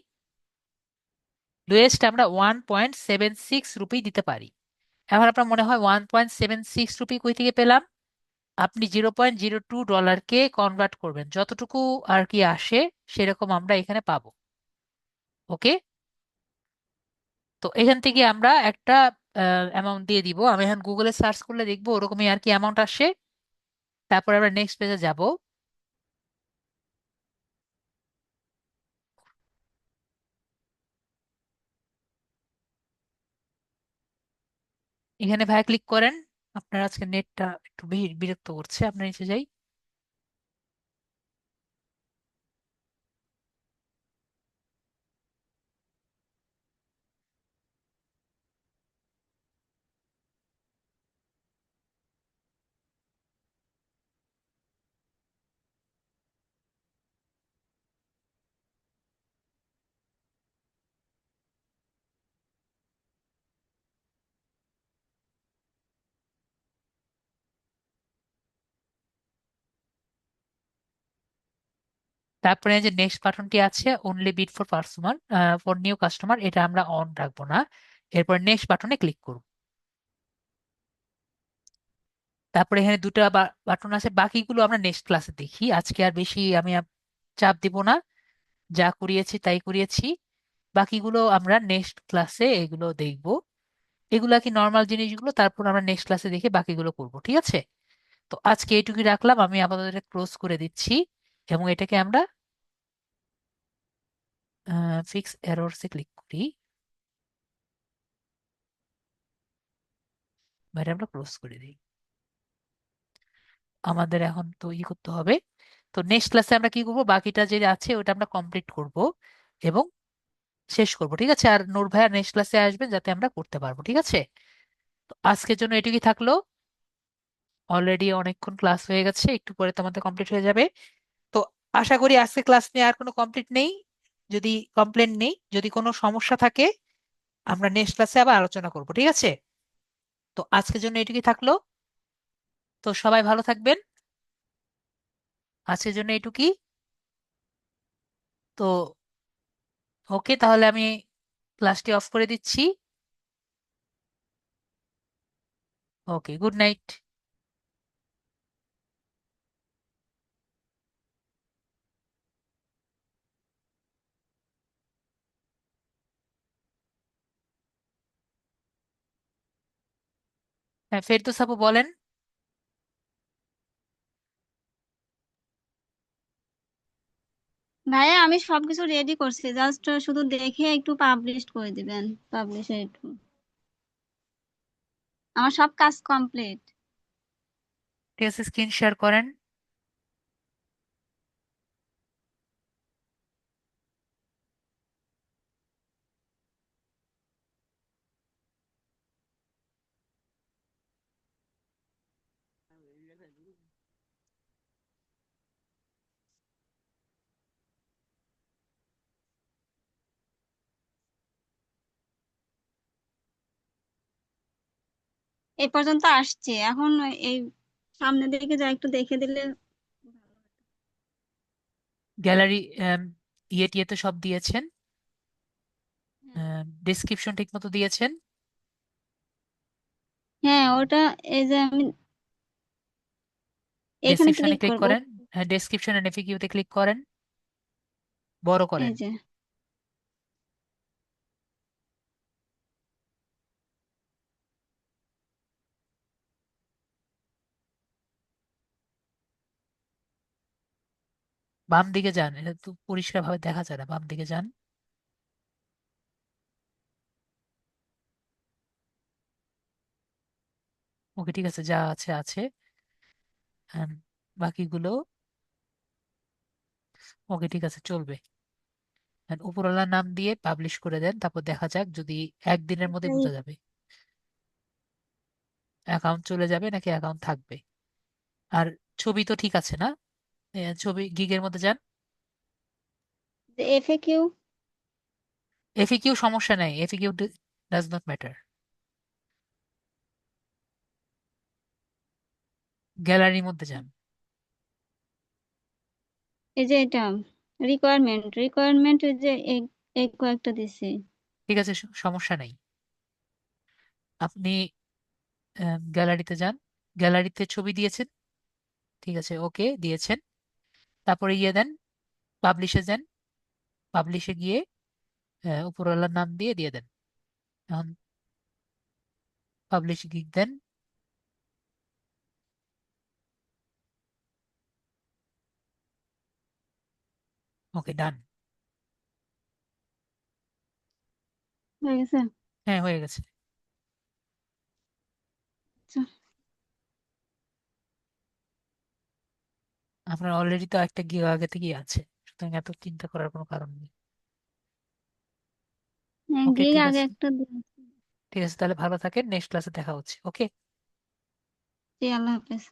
লোয়েস্ট আমরা 1.76 রুপি দিতে পারি। এখন আপনার মনে হয় 1.76 রুপি কই থেকে পেলাম? আপনি $0.02কে কনভার্ট করবেন, যতটুকু আর কি আসে সেরকম আমরা এখানে পাবো। ওকে, তো এখান থেকে আমরা একটা অ্যামাউন্ট দিয়ে দিব। আমি এখন গুগলে সার্চ করলে দেখবো ওরকমই আর কি অ্যামাউন্ট আসে। তারপর আমরা নেক্সট পেজে যাব। এখানে ভাই ক্লিক করেন। আপনার আজকে নেটটা একটু বিরক্ত করছে, আপনার নিচে যাই। তারপরে এই যে নেক্সট বাটনটি আছে, only bid for personal, for new customer, এটা আমরা অন রাখবো না। এরপর নেক্সট বাটনে ক্লিক করব। তারপরে এখানে দুটো বাটন আছে, বাকিগুলো আমরা নেক্সট ক্লাসে দেখি। আজকে আর বেশি আমি চাপ দিব না, যা করিয়েছি তাই করিয়েছি। বাকিগুলো আমরা নেক্সট ক্লাসে এগুলো দেখব। এগুলা কি নর্মাল জিনিসগুলো, তারপর আমরা নেক্সট ক্লাসে দেখে বাকিগুলো করব, ঠিক আছে। তো আজকে এইটুকুই রাখলাম, আমি আপাতত এটা ক্লোজ করে দিচ্ছি। এবং এটাকে আমরা ফিক্স এররসে ক্লিক করি, এটা আমরা ক্লোজ করে দিই। আমাদের এখন তো করতে হবে। তো নেক্সট ক্লাসে আমরা কি করব, বাকিটা যে আছে ওটা আমরা কমপ্লিট করব এবং শেষ করব, ঠিক আছে। আর নূর ভাইয়া নেক্সট ক্লাসে আসবেন যাতে আমরা করতে পারবো, ঠিক আছে। তো আজকের জন্য এটুকুই থাকলো। অলরেডি অনেকক্ষণ ক্লাস হয়ে গেছে, একটু পরে তো আমাদের কমপ্লিট হয়ে যাবে। তো আশা করি আজকে ক্লাস নিয়ে আর কোনো কমপ্লিট নেই, যদি কমপ্লেন নেই, যদি কোনো সমস্যা থাকে আমরা নেক্সট ক্লাসে আবার আলোচনা করব, ঠিক আছে। তো আজকের জন্য এটুকুই থাকলো। তো সবাই ভালো থাকবেন। আজকের জন্য এটুকুই। তো ওকে, তাহলে আমি ক্লাসটি অফ করে দিচ্ছি। ওকে, গুড নাইট। হ্যাঁ, ফেরদৌস আপু বলেন। ভাইয়া আমি সবকিছু রেডি করছি, জাস্ট শুধু দেখে একটু পাবলিশ করে দিবেন। পাবলিশে একটু, আমার সব কাজ কমপ্লিট। ঠিক আছে, স্ক্রিন শেয়ার করেন। এই পর্যন্ত আসছে, এখন এই সামনের দিকে যা একটু দেখে দিলে ভালো হতো। গ্যালারি ইয়ে টিয়ে তো সব দিয়েছেন, হ্যাঁ, ডেসক্রিপশন ঠিক মতো দিয়েছেন। হ্যাঁ ওটা, এই যে আমি এখানে ডেসক্রিপশনে ক্লিক ক্লিক করব। করেন। হ্যাঁ, ডেসক্রিপশন এন্ড এফএকিউ তে ক্লিক করেন, বড় এই করেন। যে বাম দিকে যান, এটা তো পরিষ্কার ভাবে দেখা যায় না, বাম দিকে যান। ওকে, ঠিক আছে, যা আছে আছে। হ্যাঁ, বাকিগুলো ওকে, ঠিক আছে, চলবে। And উপরওয়ালার নাম দিয়ে পাবলিশ করে দেন, তারপর দেখা যাক, যদি একদিনের মধ্যে এটাই। বোঝা যাবে অ্যাকাউন্ট চলে যাবে নাকি অ্যাকাউন্ট থাকবে। আর ছবি তো ঠিক আছে না? ছবি গিগের মধ্যে যান। এফএকিউ। এফএকিউ সমস্যা নাই, এফএকিউ ডাজ নট ম্যাটার। গ্যালারির মধ্যে যান। এই যে এটা রিকোয়ারমেন্ট, রিকোয়ারমেন্ট এই যে এই কয়েকটা দিছি। ঠিক আছে, সমস্যা নেই। আপনি গ্যালারিতে যান, গ্যালারিতে ছবি দিয়েছেন, ঠিক আছে, ওকে দিয়েছেন। তারপরে ইয়ে দেন, পাবলিশে যান, পাবলিশে গিয়ে উপরওয়ালার নাম দিয়ে দিয়ে দেন। এখন পাবলিশ গিগ দেন। ওকে, ডান। হয়ে গেছে। হ্যাঁ, হয়ে গেছে। আচ্ছা, আপনার অলরেডি তো একটা গিগ আগে থেকেই আছে, সুতরাং এত চিন্তা করার কোনো কারণ নেই। ওকে, গিয়ে ঠিক আগে আছে। একটা দিয়েছি। ঠিক আছে, তাহলে ভালো থাকেন, নেক্সট ক্লাসে দেখা হচ্ছে, ওকে। জি, আল্লাহ হাফেজ।